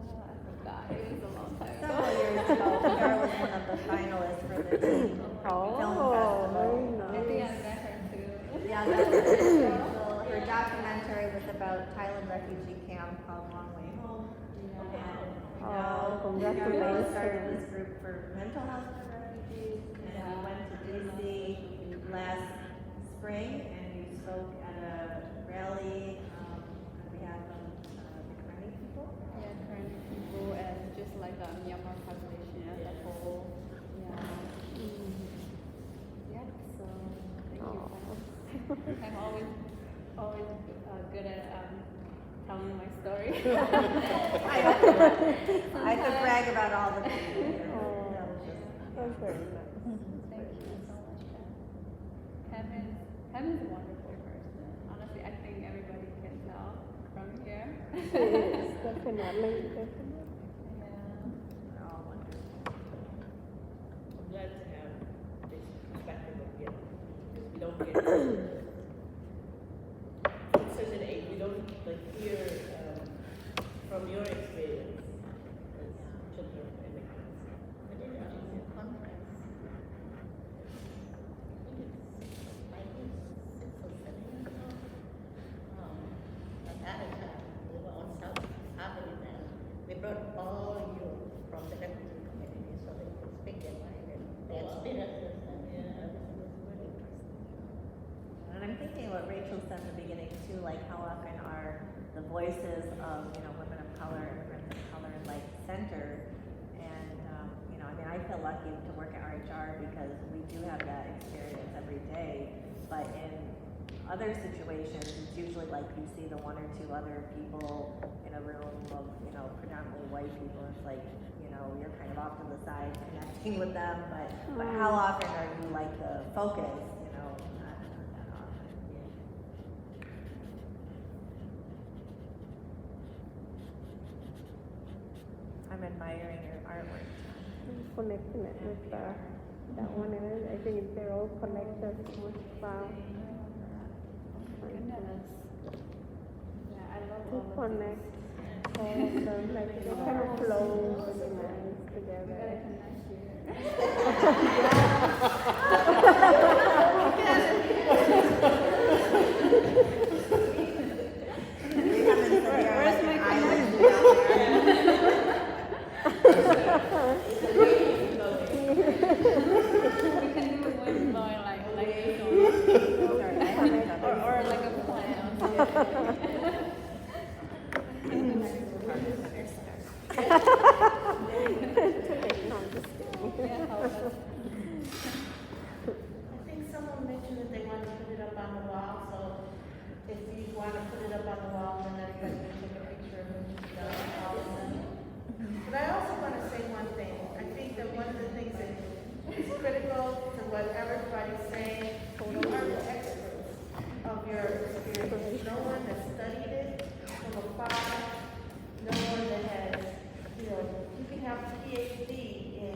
I forgot. It was a long time ago. Several years ago. Carol was one of the finalists for the teen film festival. very I think I nice. met her too. Yeah, that was beautiful. Her documentary was about Thailand refugee camp called Long Way Home. Oh, Carol congratulations. started this group for mental health for refugees, and we went to DC. last spring, and you spoke at a rally on behalf of the Karani people. Yeah, current people and just like the Myanmar population as a whole. Yeah. Yeah. So thank you. I'm always good at telling my story. I could brag about all the things. That's very nice. Thank you so much, Pam. Pam's a wonderful person. Honestly, I think everybody can tell from here. She is, definitely. Yeah. They're all wonderful. I'm glad to have this perspective of you, because we don't get at a certain age, we don't like hear from your experience as children of immigrants and refugees. Conference. I think it's 6 or 7 years ago. At that time, we were on South Harvard and we brought all you from the refugee community so they could speak their mind and their experiences. And everything was really interesting. And I'm thinking what Rachel said in the beginning too, like how often are the voices of, women of color, immigrants of color, like centered. And, I mean, I feel lucky to work at RHR because we do have that experience every day. But in other situations, it's usually like you see the one or two other people in a room of, predominantly white people. It's like, you're kind of off to the side connecting with them. But how often are you like the focus? Not that often. I'm admiring your artwork. Connecting it with that one, and I think they're all connected with wow. Goodness. Yeah, I love To all of connect these. all of them, like they kind of flow really nice We gotta together. connect here. Where's my island? We can do wind blowing like this or like a plan. No, I'm just kidding. Yeah, how about- I think someone mentioned that they want to put it up on the wall, so if you want to put it up on the wall, then everybody can take a picture of it, all of them. But I also want to say one thing. I think that one of the things that is critical to what everybody's saying, you are the experts of your experience. No one that studied it from afar, no one that has, you can have a PhD in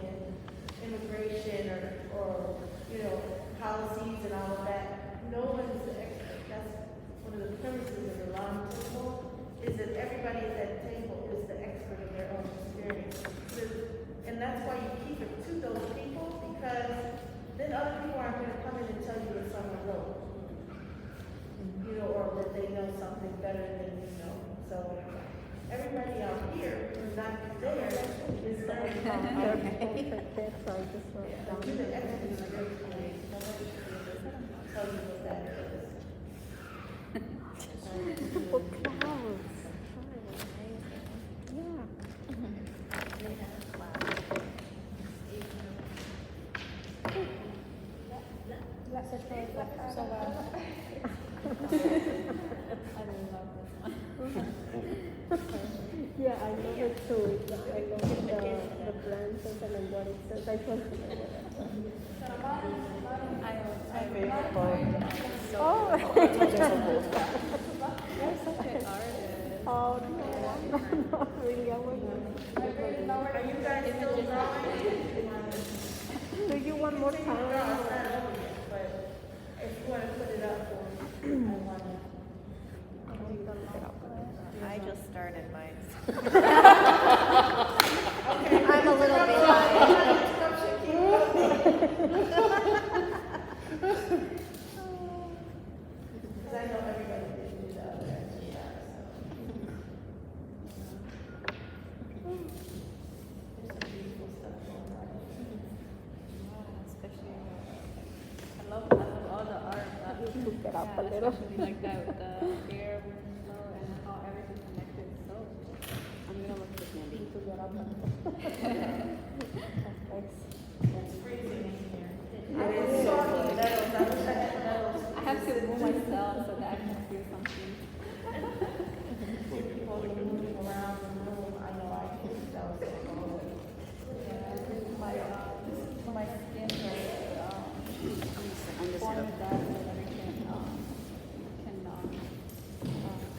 immigration or policies and all of that. No one is the expert. That's one of the premises of the long table, is that everybody at that table is the expert of their own experience. And that's why you keep it to those people, because then other people aren't going to come in and tell you what someone wrote. Or that they know something better than you know. So everybody out here who's not there is learning from other people. That's all just so You're the experts of your experience. Nobody should be able to tell you what that is. beautiful clouds. Yeah. Yeah, I love it too. I love the branches and what it says. I just Oh, You're such an artist. oh no, not really. I wasn't. Are you guys still drawing? Do you want more time? But if you want to put it up, I want to. I just started mine. Okay. I'm a little Because I know everybody didn't do the other exercise, so. There's some beautiful stuff going on. Especially, I love get up Yeah, a little. especially like that with the air moving slow and how everything's connected. So I'm gonna look for candy. To get up a little. Thanks. It's freezing in here. It is so good. I have to move myself so that I can feel something. People moving around the room, I know I can tell so cold. My skin is I'm just formed gonna. that so that it can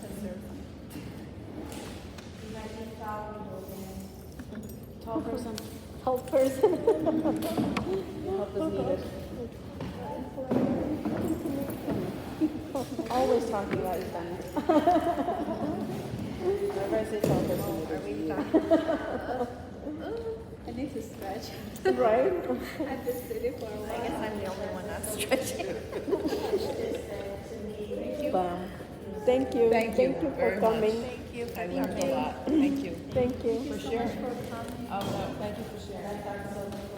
conserve something. You might be talking Tall person. Help person. Help is needed. Always talking about your family. Whenever I say tall person, Are we talking? I need to stretch. Right? I've been sitting for a I while. guess I'm the only one not stretching. Thank you. Thank you for very coming. much. Thank you for I learned a coming. lot. Thank you. Thank you. For sharing. Oh, no, thank you for sharing.